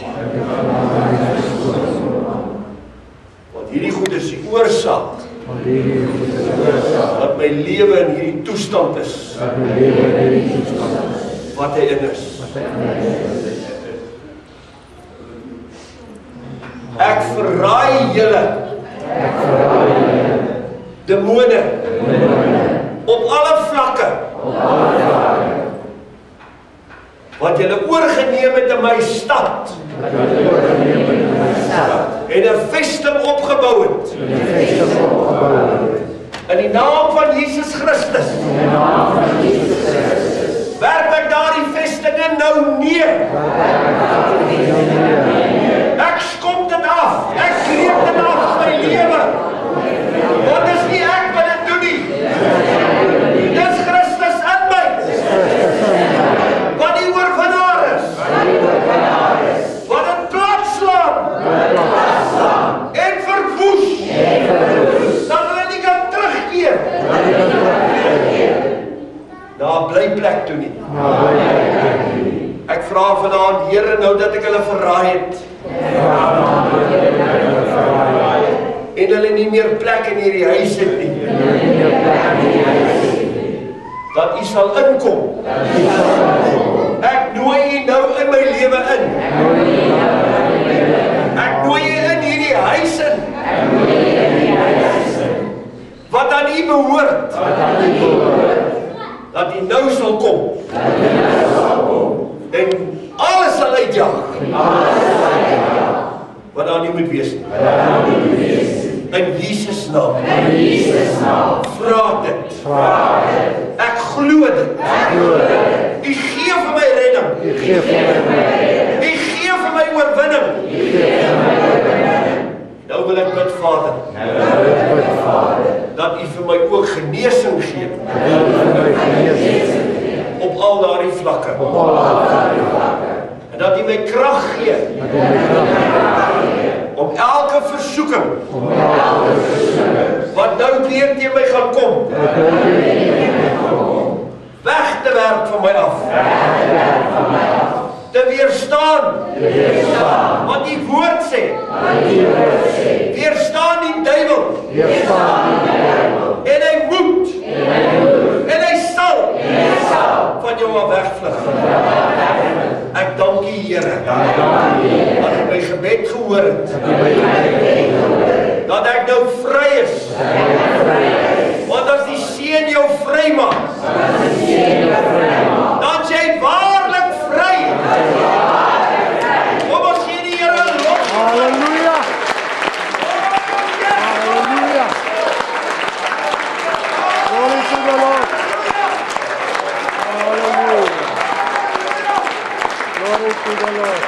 Want hierdie goed is die oorsaak dat my lewe in hierdie toestand is wat hy in is. Ek verraai julle demone op alle vlakke wat julle oorgeneem het in my stad en 'n vesting opgebou het in die naam van Jesus Christus. Werp ek daardie vestinge nou neer. Ek skop dit af. Ek greep dit af my lewe. Want dis nie ek wat dit doen nie. Dis Christus in my. Wat die oorwinnaar is. Wat dit plat slaan. En verwoes. Dat hulle nie kan terugkeer. Na 'n blyplek toe nie. Ek vra vanaand, Here, nou dat ek hulle verraai het. En hulle nie meer plek in hierdie huis het nie. Dat U sal inkom. Ek nooi U nou in my lewe in. Ek nooi U in hierdie huis in. Wat aan U behoort. Dat U nou sal kom. En alles sal uitjaag. Wat daar nie moet wees nie. In Jesus naam. Vra dit. Ek glo dit. U gee vir my redding. U gee vir my oorwinning. Nou wil ek bid, Vader, dat U vir my ook genesing gee. Op al daardie vlakke. En dat U my krag gee. Om elke versoeking wat nou weer teen my gaan kom, weg te werk van my af. Te weerstaan. Wat U woord sê. Weerstaan die duiwel. En hy moet. En hy sal van jou af wegvlug. Ek dank U, Here, dat U my gebed gehoor het. Dat ek nou vry is. Want as die Seun jou vry maak, dan is jy waarlik vry. Kom ons gee die Here 'n lof. Halleluja! Halleluja! Glory to the Lord! Halleluja! Glory to the Lord!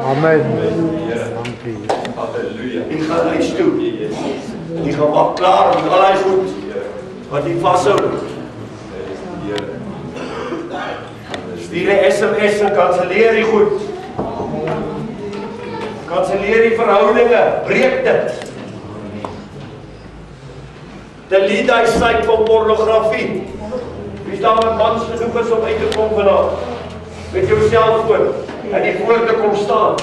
Amen. Dankie. Halleluja. U gaan huis toe. U gaan maak klaar met al die goed wat U vashou. Stuur 'n SMS en kanselleer die goed. Kanselleer die verhoudinge, breek dit. Delete die site van pornografie. Wie daar met mans genoeg is om uit te kom vanaf? Met jou selfoon en die voor te kom staan.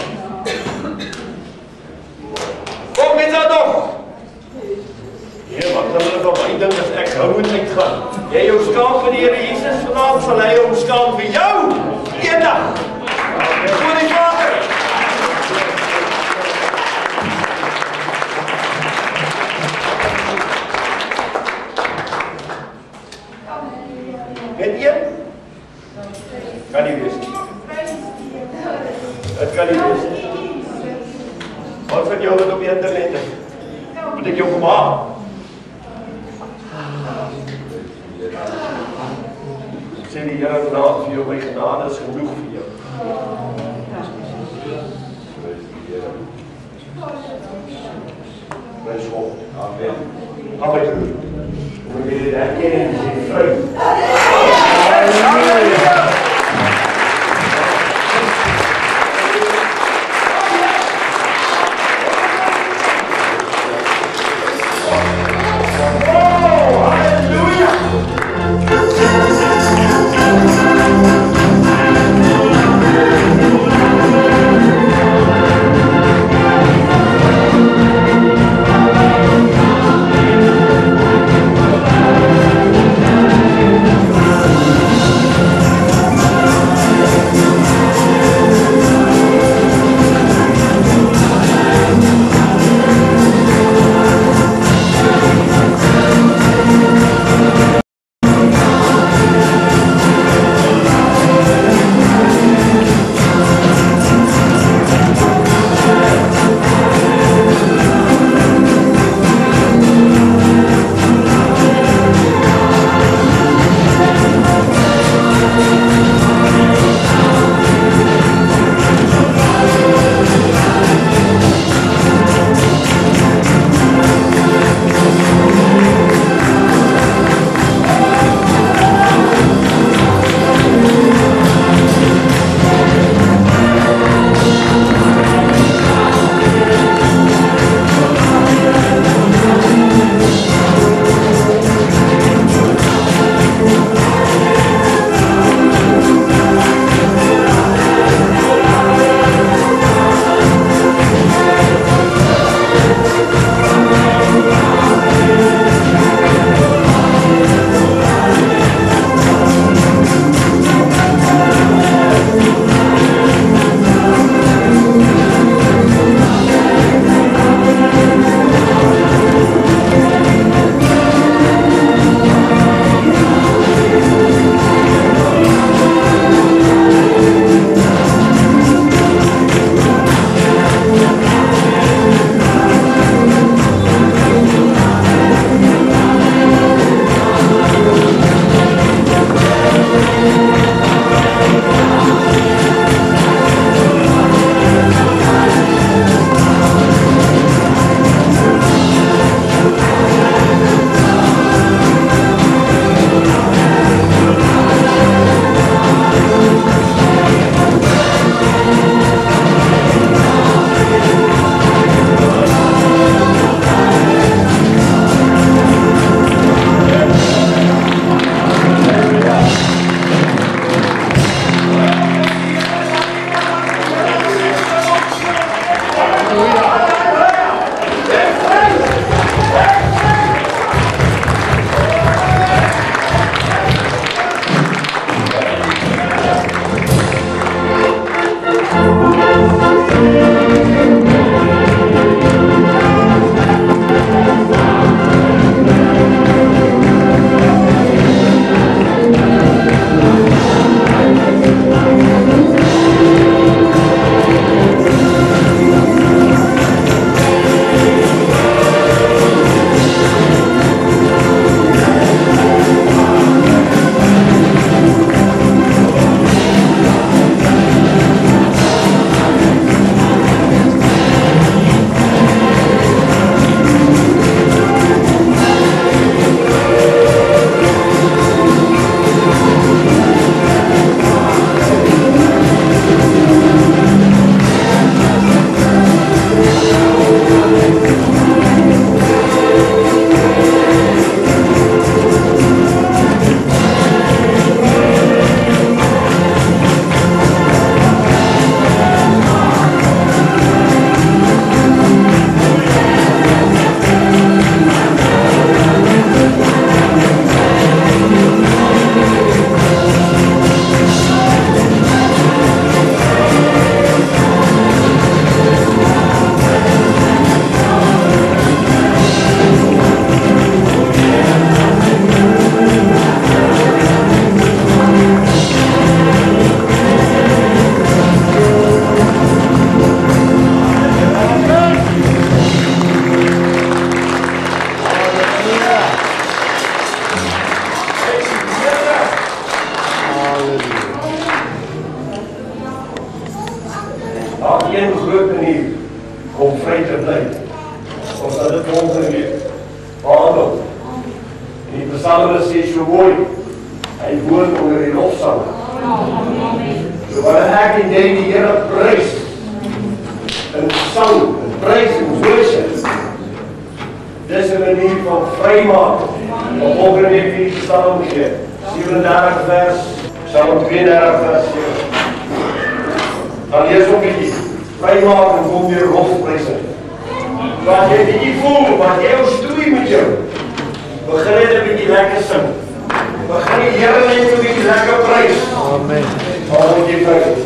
Kom mense nog. Ja, wat hulle van my dink as ek hou moet uitgaan. Jy jou skaam vir die Here Jesus vanaand sal hy hom skaam vir jou eendag. Voor die Vader. Met een? Kan nie wees nie. Het kan nie wees nie. Wat van jou wat op die internet is? Moet ek jou kom haal? Sê die Here vanavond vir jou, my genade is genoeg vir jou. Prys God. Amen. Amen. Moet jy dit herken en sê, vriend. Ons sal dit volgende week behandel. En die psalme sê so mooi, hy woon onder die lofsang. So wanneer ek en jy die Here prys, in sang, in prys en worship, dis 'n manier van vrymaak. Om volgende week die psalm gee, 37 vers, psalm 32 vers 7. Dan lees ook bietjie, vrymaak en kom weer lofprysing. Wat jy bietjie voel, wat jy stroei met jou, begin net 'n bietjie lekker sing. Begin die Here net 'n bietjie lekker prys. Amen. Moet jy prys.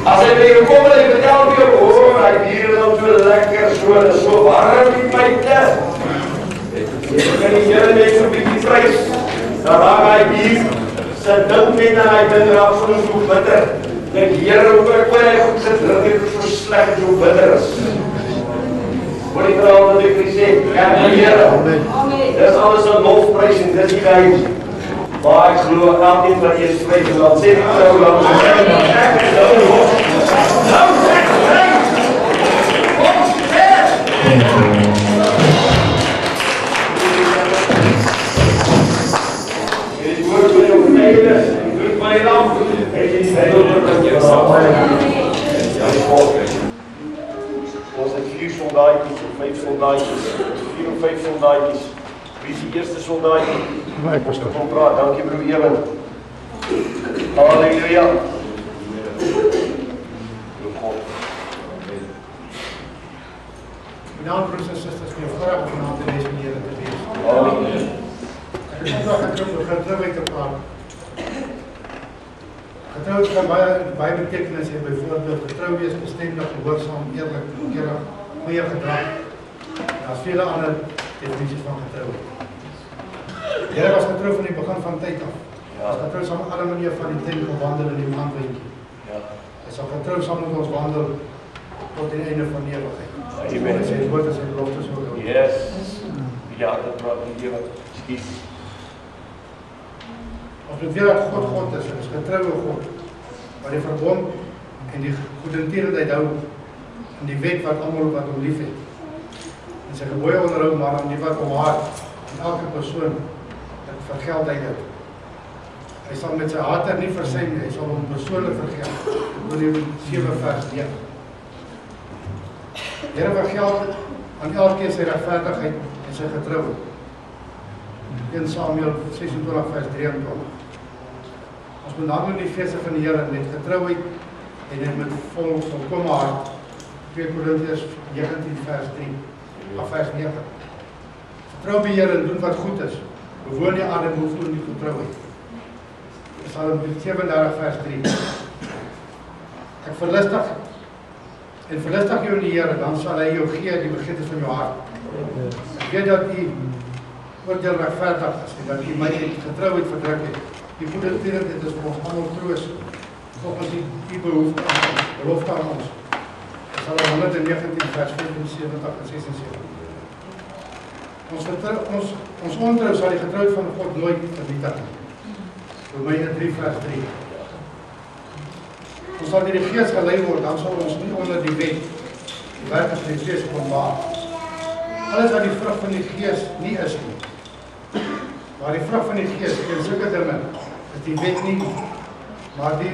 As jy by jou kom en jy vertel vir jou, hy hier is dan so lekker, so warm die buite. Jy kan die Here net 'n bietjie prys. Dan raak hy hier, sy dink net aan hy ding raak so bitter. Dink Here, hoe ek hy goed sit, dit is so sleg as hoe bitter is. Wat ek al wat ek sê, ja, die Here. Dis alles 'n lofprys en dis die geheim. Maar ek glo elkeen wat eers prys en dan sê ek nou langs die Here, ek is nou hoog. Nou sê ek prys. Ons prys. Jy moet met jou veilig, doet my lamp. Ek is veilig met jou saam. Ja, die volk. Ons het 4 soldaatjies of 5 soldaatjies, 4 of 5 soldaatjies. Wie is die eerste soldaatjie? My pastoor. Kom praat, dankie broer Ewen. Halleluja. Goedenavond broers en susters, my voorraad vanaand in deze Here te wees. Amen. Ek het vandag oor getrouheid te praat. Getrouheid kan baie betekenis hê, byvoorbeeld getrou wees, bestendig, gehoorsaam, eerlik, noodkeurig, goeie gedrag. Daar's vele ander definisies van getrouheid. Die Here was getrou van die begin van tyd af. Hy was getrou saam met alle maniere van die tempel wandel in die maandwindjie. Hy sal getrou saam met ons wandel tot die einde van die ewigheid. Amen. Sy woord en sy beloftes oor ons. Yes. Ja, dat praat die Here. Skies. Ons moet weet dat God is, hy is getroue God, wat die verbond en die goedertierendheid hou en die wet wat almal wat hom lief het. En sy gebooie onderhou, maar aan die wat hom haat, en elke persoon dit vergeld hy dit. Hy sal met sy hater nie versuim nie, hy sal hom persoonlik vergeld. Deuteronomium 7 vers 9. Die Here vergeld aan elkeen sy regverdigheid en sy getroue. 1 Samuel 26 vers 23. Ons moet handel in die feeste van die Here met getrouheid en dit met volkomme hart. 2 Korintiërs 19 vers 3 of vers 9. Vertrou op die Here en doen wat goed is. Bewoon die aarde en beoefen die getrouheid. Psalm 37 vers 3. Ek verlustig jou in die Here, dan sal hy jou gee die begeertes van jou hart. Ek weet dat u oordeel regverdig is en dat u my getrouheid verdruk het. Die goede tierendheid is vir ons almal troos, volgens die belofte aan ons. Psalm 119 vers 75 en 76. Ons ontrou sal die getrouheid van God nooit vernietig nie. Romeine 3 vers 3. Ons sal deur die Gees gelei word, dan sal ons nie onder die wet die werke van die Gees openbaar. Alles wat die vrug van die Gees nie is nie. Maar die vrug van die Gees, en sulke dinge, is die wet nie, maar die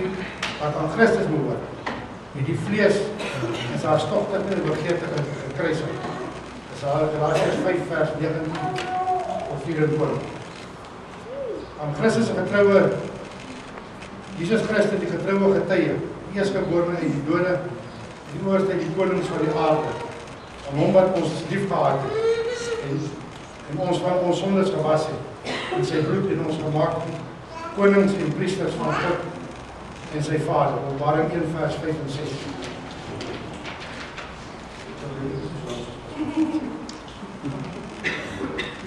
wat aan Christus behoort, die vlees en sy hartstogtheid en begeerte gekruisig. Dis Galasiërs 5 vers 19 of 24. Aan Christus se getroue, Jesus Christus die getroue getuie, die eerstgeborene uit die dode, die oorste uit die konings van die aarde, aan hom wat ons lief gehad het, en ons van ons sondes gewas het, en sy bloed in ons gemaak, konings en priesters van God en sy Vader, Openbaring 1 vers 5 en 6.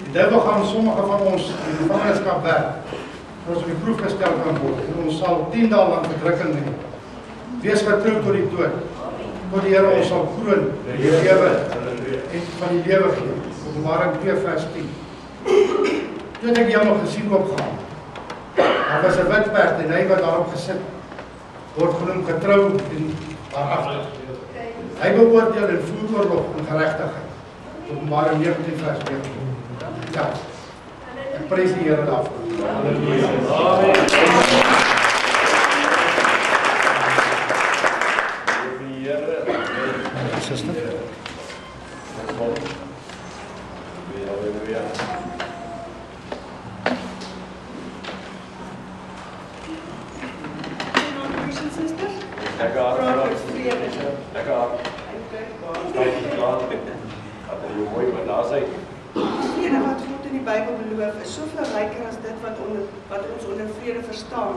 Die duivel gaan sommige van ons in die gevangenskap werk, ons op die proef gestel kan word, en ons sal 10 dae lang verdrukking neem. Wees getrou tot die dood, tot die Here ons sal kroon, die lewe en van die lewe gee. Openbaring 2 vers 10. Toe het ek die hemel gesien opgaan. Daar was 'n wit perd en hy wat daarop gesit word genoem getrou en waaragtig. Hy beoordeel en voer oorlog en geregtigheid. Openbaring 19 vers 19. Ja. Ek prys die Here daarvoor. Halleluja. Amen. Sister. Vrede wat God in die Bybel beloof is soveel ryker as dit wat ons onder vrede verstaan.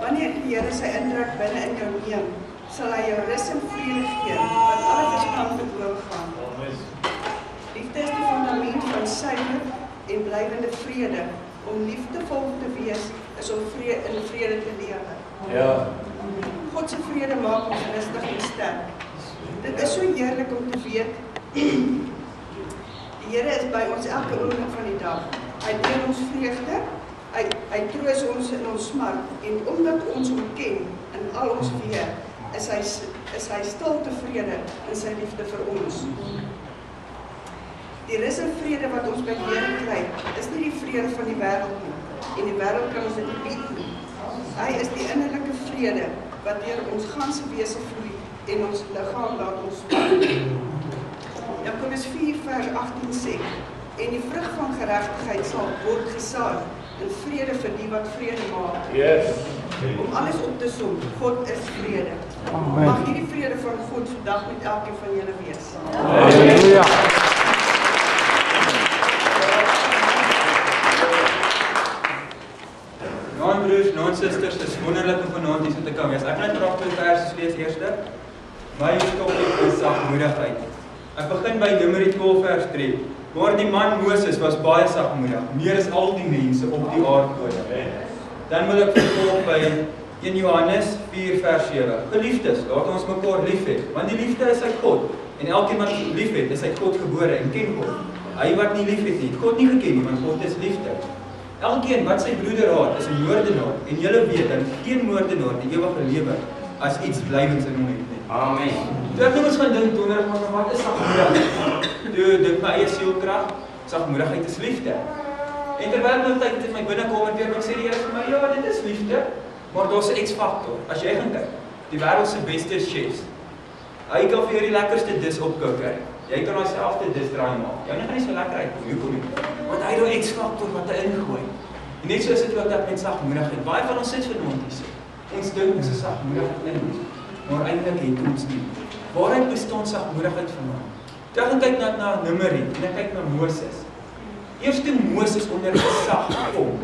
Wanneer die Here sy indruk binne in jou neem, sal hy jou rus en vrede gee wat alle verstand te bowe gaan. Liefde is die fundament van suiwer en blywende vrede. Om liefdevol te wees is om in vrede te lewe. Ja. God se vrede maak ons rustig en sterk. Dit is so heerlik om te weet die Here is by ons elke oomblik van die dag. Hy deel ons vreugde, hy troos ons in ons smart en omdat ons hom ken in al ons weë, is hy stil tevrede in sy liefde vir ons. Die rus en vrede wat ons by die Here kry, is nie die vrede van die wêreld nie en die wêreld kan ons dit nie bied nie. Hy is die innerlike vrede wat deur ons ganse wese vloei en ons liggaam laat ontspan. Jakobus 4 vers 18 sê, en die vrug van geregtigheid sal word gesaai in vrede vir die wat vrede maak. Yes. Om alles op te som, God is vrede. Amen. Mag hierdie vrede van God vandag met elkeen van julle wees. Halleluja. Broers, non-sisters, dis wonderlik om vanaand hier so te kan wees. Ek gaan net graag 2 verse lees eerste. My topik is sagmoedigheid. Ek begin by Numeri 12 vers 3. Maar die man Moses was baie sagmoedig, meer as al die mense op die aardbodem. Dan wil ek vervolg by 1 Johannes 4 vers 7. Geliefdes, laat ons mekaar lief hê, want die liefde is uit God. En elkeen wat lief het, is uit God gebore en ken God. Hy wat nie lief het nie, God nie geken nie, want God is liefde. Elkeen wat sy broeder haat, is 'n moordenaar, en julle weet dat geen moordenaar die ewige lewe as iets blywends in hom het nie. Amen. Toe ek ons gaan dink, wat is sagmoedigheid? Toe dink my eie sielkrag, sagmoedigheid is liefde. En terwyl ek nou tyd in my binnekamer weer, dan sê die Here vir my, ja, dit is liefde, maar daar's 'n X-faktor. As jy gaan kyk, die wêreld se beste chefs, hy kan vir jou die lekkerste dis opkook. Jy kan dieselfde dis draai maak. Jy gaan nie so lekker uitkom, hoekom nie? Want hy het daai X-faktor wat hy ingooi. En net so is dit ook dat met sagmoedigheid. Baie van ons sit vanaand hier. Ons dink ons is sagmoedig in ons, maar eintlik het ons nie. Waaruit bestaan sagmoedigheid vanaand? Toe ek gaan kyk na Numeri en ek kyk na Moses. Eers toe Moses onder gesag kom,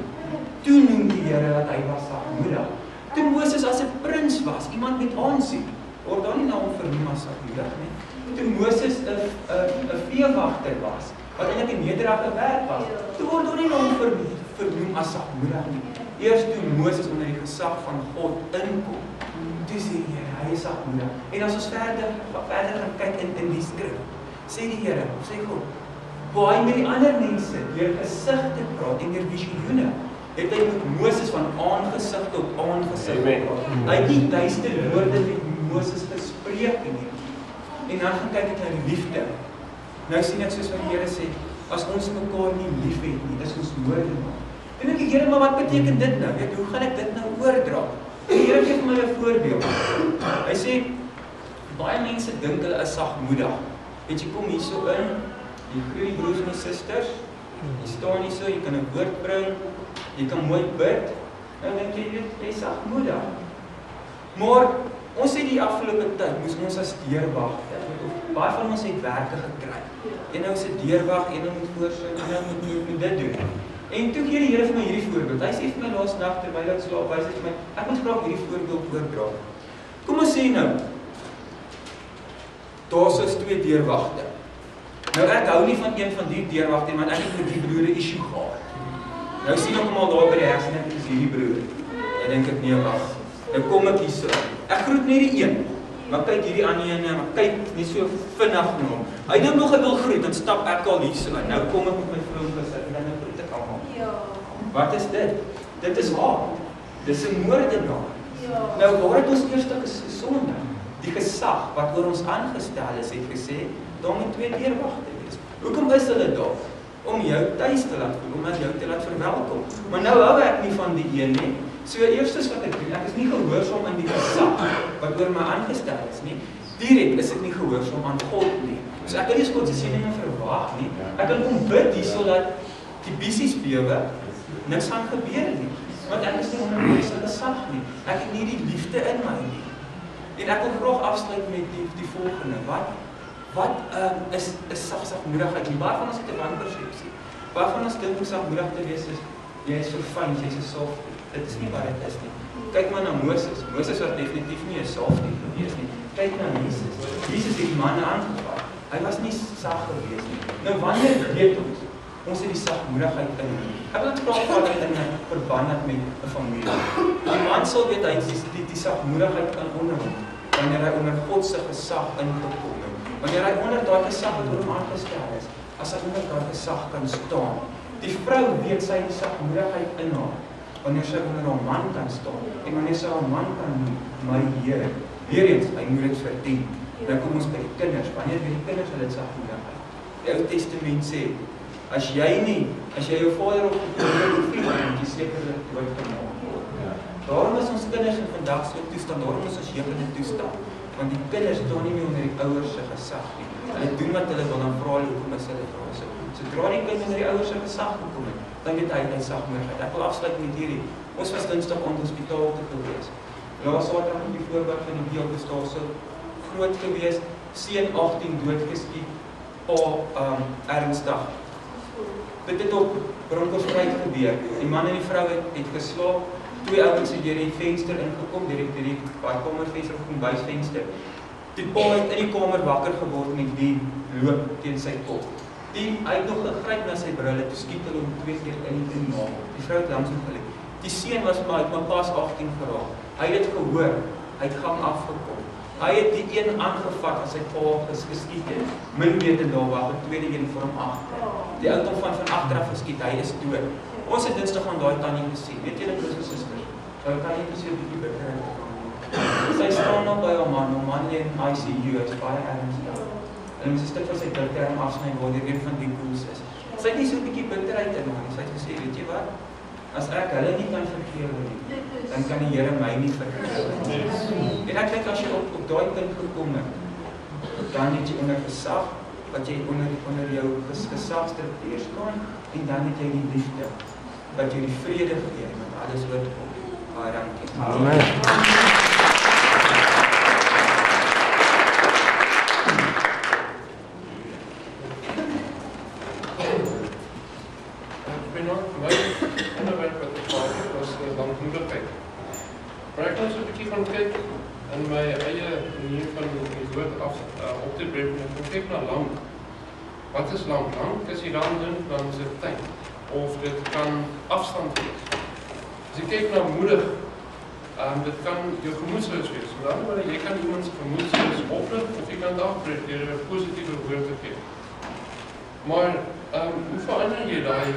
toe noem die Here dat hy was sagmoedig. Toe Moses as 'n prins was, iemand met aansien, word daar nie na hom vernoem as sagmoedig nie. Toe Moses 'n veewagter was, wat eintlik 'n nederige werk was, toe word daar nie na hom vernoem as sagmoedig nie. Eers toe Moses onder die gesag van God inkom, toe sê die Here, hy is sagmoedig. En as ons verder gaan kyk in die skrif, sê die Here, sê God, waar hy met die ander mense deur gesigte praat en deur visioene, het hy met Moses van aangesig tot aangesig gepraat. Hy het nie duiste woorde met Moses gespreek nie. En dan gaan kyk ek na die liefde. Nou sien ek soos wat die Here sê, as ons mekaar nie lief het nie, is ons moordenaar. En ek Here, maar wat beteken dit nou? Weet, hoe gaan ek dit nou oordra? Die Here gee vir my 'n voorbeeld. Hy sê, baie mense dink hulle is sagmoedig. Weet jy, kom hier so in, jy groei broers en susters, jy staan hier so, jy kan 'n woord bring, jy kan mooi bid, nou dink jy, jy is sagmoedig. Maar, ons het die afgelope tyd, moes ons as deurwagte, baie van ons het werke gekry. En nou is 'n deurwag, en nou moet voorsit, en nou moet dit doen. En toe gee die Here vir my hierdie voorbeeld. Hy sê vir my laas nag terwyl ek slaap, hy sê vir my, ek moet graag hierdie voorbeeld oordra. Kom ons sê nou, daar is 2 deurwagte. Nou ek hou nie van een van die deurwagte, want ek het met die broer 'n issue gehad. Nou sien ek hom al daar by die heks en ek is hierdie broer. En dink ek, nee, wag. Nou kom ek hier so. Ek groet net die een. Maar kyk hierdie ander een, maar kyk nie so vinnig na hom. Hy dink nog hy wil groet, dan stap ek al hier so. Nou kom ek met my vrou gesit en dan groet ek almal. Ja. Wat is dit? Dit is haat. Dis 'n moordenaar. Ja. Nou waar het ons eerste gesonde? Die gesag wat oor ons aangestel is, het gesê, daar moet 2 deurwagte wees. Hoekom is hulle daar? Om jou tuis te laat voel, om jou te laat verwelkom. Maar nou hou ek nie van die een nie. So eerstens wat ek doen, ek is nie gehoorsaam aan die gesag wat oor my aangestel is nie. Direk is ek nie gehoorsaam aan God nie. So ek kan nie God se seëninge verwag nie. Ek kan kom bid hier sodat die bisies bewe, niks gaan gebeur nie. Want ek is nie onder mense gesag nie. Ek het nie die liefde in my nie. En ek wil graag afsluit met die volgende. Wat is sagmoedigheid? Waarvan ons het 'n wanpersepsie? Waarvan ons dink om sagmoedig te wees is jy is so fyn, jy's so soft. Dit is nie wat dit is nie. Kyk maar na Moses. Moses was definitief nie 'n softie gewees nie. Kyk na Jesus. Jesus het die manne aangevat. Hy was nie sag gewees nie. Nou wanneer weet ons? Ons het die sagmoedigheid in. Ek wil dit graag vat in 'n verband met 'n familie. Die man sal weet hy die sagmoedigheid kan onderhou wanneer hy onder God se gesag ingekom het. Wanneer hy onder daai gesag wat hom aangestel is, as hy onder daai gesag kan staan. Die vrou weet sy die sagmoedigheid in haar, wanneer sy onder haar man kan staan, en wanneer sy haar man kan noem, my Here. Weer eens, hy moet dit verdien. Dan kom ons by die kinders, wanneer weet die kinders hulle sagmoedigheid? Die Ou Testament sê, as jy jou vader op die dood vlieg, moet jy sekerlik doodgemaak word. Daarom is ons kinders in vandag so toestand, daarom is ons jeug in 'n toestand. Want die kinders staan nie meer onder die ouers se gesag nie. Hulle doen wat hulle wil, dan vra hulle hoekom is hulle daar so. Sodra die kind onder die ouers se gesag gekom het, dan weet hy sagmoedigheid. Ek wil afsluit met hierdie. Ons was Dinsdag aan die hospitaal te gewees. Laas Saterdag op die voorbeeld van die beeld is daar so groot gewees, seun 18 doodgeskiet, pa ernstig. Dit het op Bronkhorstspruit gebeur. Die man en die vrou het geslaap. Twee ouens het deur die venster ingekom, deur die kamervenster of kombuisvenster. Die pa het in die kamer wakker geword met die loop teen sy kop. Hy het nog gegryp na sy brille, toe skiet hulle hom 2 keer in die maag. Die vrou het langs hom gelê. Die seun was maar pas 18 geraak. Hy het dit gehoor, hy het gang afgekom. Hy het die een aangevat as sy pa geskiet het. Min weet daar wag 'n tweede een vir hom agter. Die ou het hom van agteraf geskiet, hy is dood. Ons het Dinsdag aan daai tannie gesien. Weet julle broers en susters? Sy kan nie presies 'n bietjie bekry. Sy staan nog by haar man lê in ICU, is baie ernstig. En sy stuk van sy bilterm afsny waar die een van die koels is. Sy het nie so 'n bietjie bitterheid in haar nie. Sy het gesê, weet jy wat? As ek hulle nie kan vergewe nie, dan kan die Here my nie vergewe nie. En ek dink as jy op daai punt gekom het, dan het jy onder gesag, wat jy onder jou gesagstruktuur staan, en dan het jy die liefde, wat jy die vrede gee, want alles word op. Baie dankie. Amen. Maar ek kan so 'n bietjie gaan kyk in my eie manier van die woord op te breek en ek kyk na lank. Wat is lank? Lank as jy dan dink dan is dit tyd of dit kan afstand wees. As jy kyk na moedig, dit kan jou gemoedsrus wees. Met ander woorde, jy kan iemand se gemoedsrus oplig of jy kan dit afbreek deur 'n positiewe woord te gee. Maar hoe verander jy daai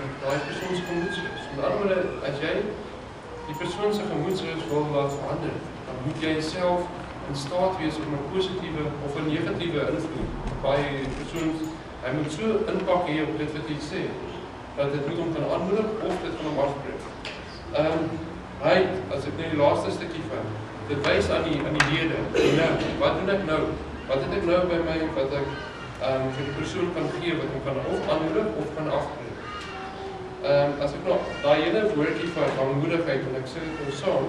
persoon se gemoedsrus? Met ander woorde, as jy die persoon se gemoedsrus wil laat verander, dan moet jy self in staat wees om 'n positiewe of 'n negatiewe invloed by die persoon. Hy moet so impak hê op dit wat jy sê, dat dit moet hom kan aanmoedig of dit kan hom afbreek. As ek net die laaste stukkie van, dit wys aan die lede, nou, wat doen ek nou? Wat het ek nou by my wat ek vir die persoon kan gee, wat hom kan of aanmoedig of kan afbreek? As ek nog daai hele woordjie van aanmoedigheid en ek sê dit nou saam,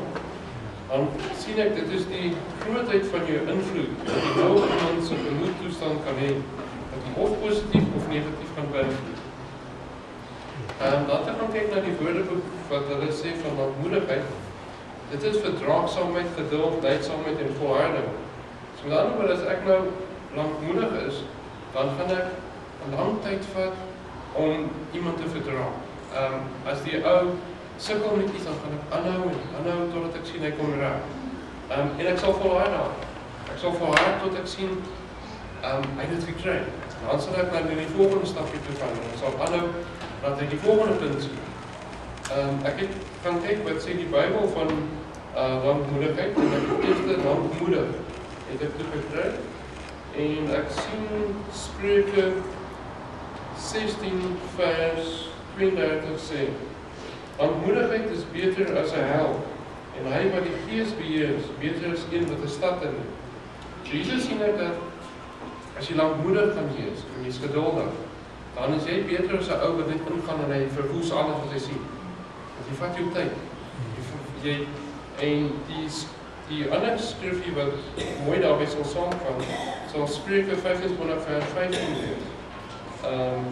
dan sien ek dit is die grootheid van jou invloed wat jy nou op iemand se gemoedstoestand kan hê, wat jy of positief of negatief kan beïnvloed. Laat ek gaan kyk na die woordeboek wat hulle sê van aanmoedigheid. Dit is verdraagsaamheid, geduld, lydsaamheid en volharding. So met ander woorde, as ek nou lankmoedig is, dan gaan ek 'n lang tyd vat om iemand te verdra. As die ou sukkel met iets, dan gaan ek aanhou totdat ek sien hy kom reg. En ek sal volhard daar. Ek sal volhard tot ek sien hy het dit gekry. Dan sal ek na die volgende stapie toe gaan. Ek sal aanhou dat ek die volgende punt sien. Ek het gaan kyk wat sê die Bybel van lankmoedigheid en ek het eerste lankmoedig het ek toe gekry. En ek sien Spreuke 16 vers 32 sê, lankmoedigheid is beter as 'n hel, en hy wat die gees beheer is beter as een wat 'n stad inneem. Jesus sien ek dat as jy lankmoedig kan wees en jy is geduldig, dan is jy beter as 'n ou wat net ingaan en hy verwoes alles wat hy sien. Want jy vat jou tyd. En die ander skrifgie wat mooi daarby sal saamgaan, sal Spreuke 25 vers 15 wees.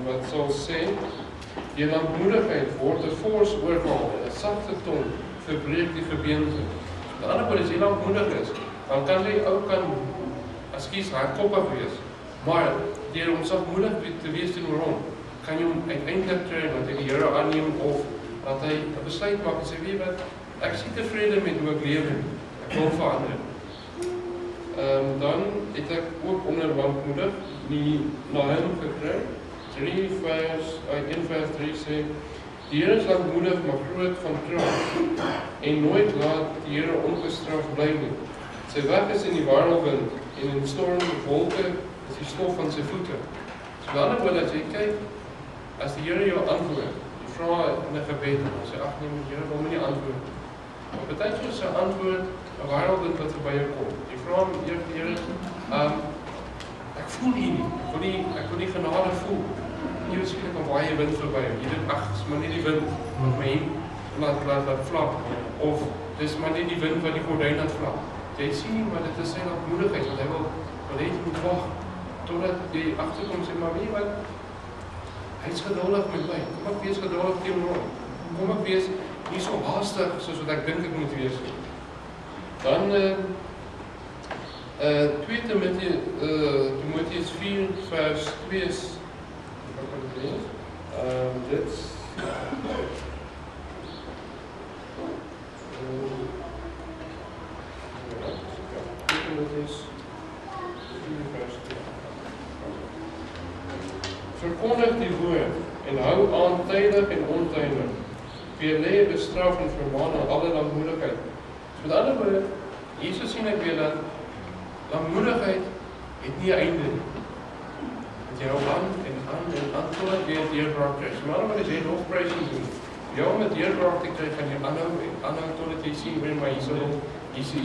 Wat sal sê, die lankmoedigheid word 'n fors oorhaal, 'n sagte tong verbreek die gebeente. Met ander woorde, as jy lankmoedig is, dan kan jy ook hardkoppig wees, maar deur om sagmoedig te wees teenoor hom, kan jy hom uiteindelik kry dat hy die Here aanneem of dat hy 'n besluit maak en sê, weet wat, ek is nie tevrede met hoe ek lewe nie, ek wil verander. Dan het ek ook onder lankmoedig die Nahum gekry. 1 vers 3 sê, die Here is lankmoedig maar groot van krag en nooit laat die Here ongestraf bly nie. Sy weg is in die warrelwind en in stormwolke is die stof van sy voete. So met ander woorde, as jy kyk, as die Here jou antwoord, jy vra in 'n gebed en sê, ag nee, die Here wil my nie antwoord. Maar partykeer is sy antwoord 'n warrelwind wat verby jou kom. Jy vra hom, Here, ek voel hier nie, ek wil die genade voel. Hier is skielik 'n baie wind verby. Jy dink, ag, dis maar net die wind wat my laat vlak, of dis maar net die wind wat die gordyn laat vlak. Jy sien nie, maar dit is sy lankmoedigheid, want hy wil hê jy moet wag totdat jy agterkom en sê, maar weet jy wat? Hy is geduldig met my. Kom ek wees geduldig teenoor hom. Kom ek wees nie so haastig soos wat ek dink ek moet wees nie. Dan 2 Timoteus 4 vers 2 dit verkondig die woord en hou aan tydig en ontydig. Weerlê, bestraf en vermaan aan alle lankmoedigheid. So met ander woorde, hierso sien ek weer dat lankmoedigheid het nie 'n einde nie. Dat jy hou aan totdat jy 'n deurbraak kry. So met ander woorde, as jy lofprysing doen, jou om 'n deurbraak te kry, gaan jy aanhou totdat jy sien, maar hier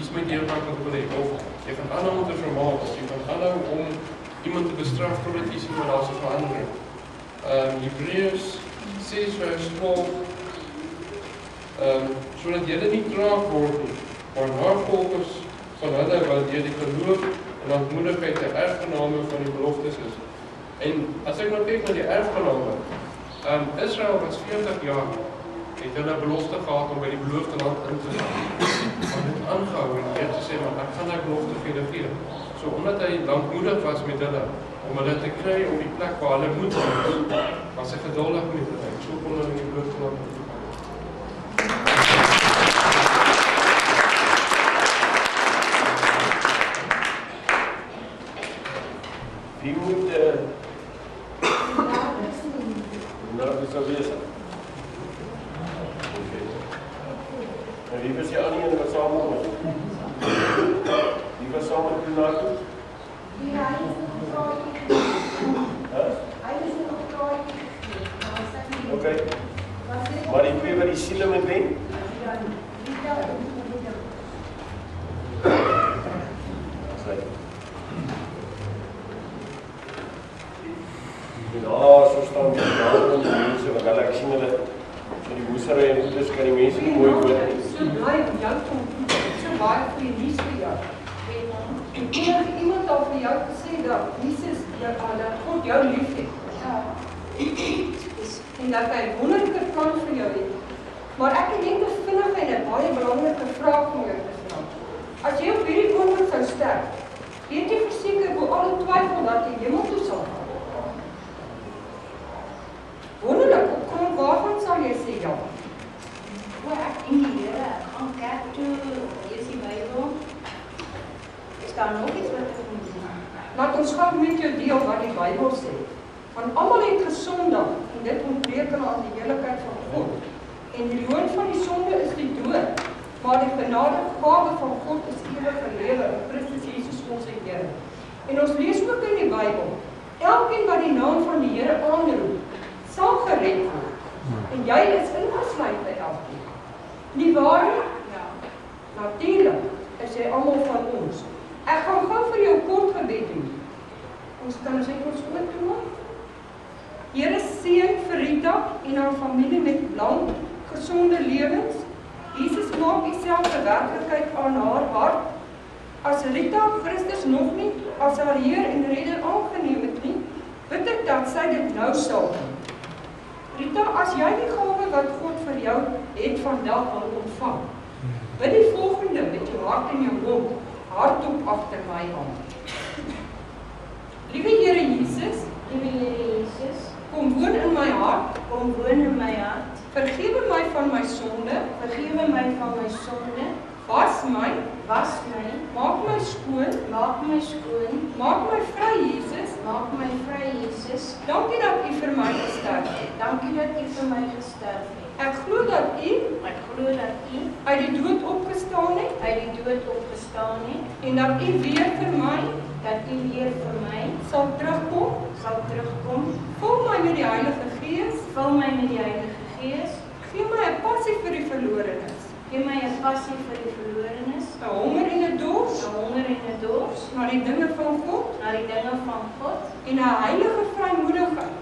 is my deurbraak wat ek wil hê. Of jy gaan aanhou om te vermaan, of jy gaan aanhou om iemand te bestraf totdat jy sien maar daar is 'n verandering. Hebreërs 6 vers 12 sodat julle nie traag word nie, maar navolgers van hulle wat deur die geloof en lankmoedigheid die erfgename van die beloftes is. En as ek nou kyk na die erfgename, Israel was 40 jaar, het hulle belofte gehad om by die beloofde land in te gaan. Maar dit aangehou en die Here sê, maar ek gaan die belofte vir julle gee. So omdat hy lankmoedig was met hulle, om hulle te kry op die plek waar hulle moet wees, was hy geduldig met hulle. So kon hulle in die beloofde land in te gaan. Wie moet nou dis al wees. En wie was die ander een wat saam was? Wie was saam met die naartoe? Ja, hy is nog praatjie. Hy is nog praatjie. Okay. Maar die twee wat die siele moet wen? Ja, die tel moet en so staan die mense, want hulle ek sien hulle vir die woesery en goedes kan die mense nie mooi hoor nie. So baie vir jou kom, so baie goeie nuus vir jou. En iemand al vir jou gesê dat Jesus, dat God jou lief het. En dat hy 'n wonderlike plan vir jou het. Maar ek het net 'n vinnige en 'n baie belangrike vraag om jou te vra. As jy op hierdie oomblik sou sterf, weet jy verseker bo alle twyfel dat jy hemel toe sal gaan? Wonderlik, op grond waarvan sal jy sê ja? ek en die Here gaan kerk toe, lees die Bybel. Is daar nog iets wat ek moet doen? Laat ons gou met jou deel wat die Bybel sê. Want almal het gesondig en dit ontbreek aan die heiligheid van God. En die loon van die sonde is die dood, maar die genadegawe van God is ewige lewe in Christus Jesus ons Here. En ons lees ook in die Bybel Elkeen wat die naam van die Here aanroep, sal gered word. En jy is ingesluit by elkeen. Nie waar nie? Ja. Natuurlik is jy almal van ons. Ek gaan gou vir jou kort gebed doen. Ons kan ons oop toemaak. Here seën vir Rita en haar familie met lang, gesonde lewens. Jesus maak Uself 'n werklikheid aan haar hart. As Rita Christus nog nie as haar Heer en Redder aangeneem het nie, bid ek dat sy dit nou sal doen. Rita, as jy die gawe wat God vir jou het vandag al ontvang, bid die volgende met jou hart en jou mond, hardop agter my aan. Liewe Here Jesus, kom woon in my hart, vergewe my van my sonde, was my, maak my skoon, maak my vry Jesus, dankie dat U vir my gesterf het. Ek glo dat U uit die dood opgestaan het, en dat U weer vir my sal terugkom, vul my met die Heilige Gees, gee my 'n passie vir die verlorenes, 'n honger en 'n dors na die dinge van God, en 'n heilige vrymoedigheid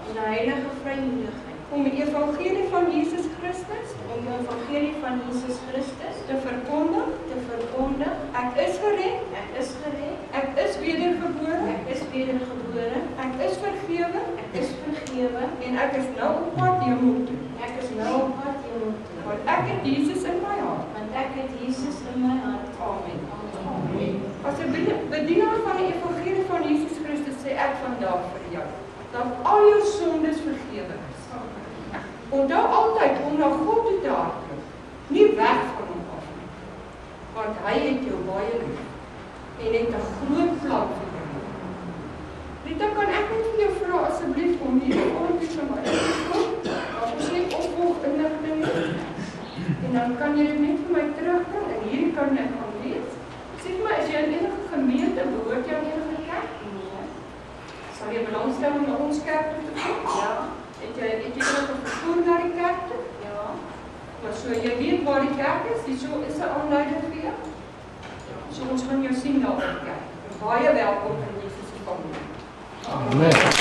om die evangelie van Jesus Christus te verkondig. Ek is gered, ek is wedergebore, ek is vergewe, en ek is nou op pad hemel toe. Want ek het Jesus in my hart. Amen. As 'n bedienaar van die evangelie van Jesus Christus sê ek vandag vir jou dat al jou sondes vergewe is. Onthou altyd om na God toe te hardloop, nie weg van hom af nie, want hy het jou baie lief en het 'n groot plan vir jou. Rita, kan ek net vir jou vra asseblief om hierdie oontjies vir my te kom? Dat ons net opvolg inligting het. En dan kan jy dit net vir my terugbring en hier kan ek gaan lees. Sê vir my, is jy in enige gemeente, behoort jy aan enige kerk? Nee. Sal jy belangstel om na ons kerk toe te kom? Ja. Het jy nog 'n vervoer na die kerk toe? Ja. Maar so jy weet waar die kerk is, so is 'n aanleiding vir jou. So ons gaan jou sien daar op die kerk. Baie welkom in Jesus se familie. Amen.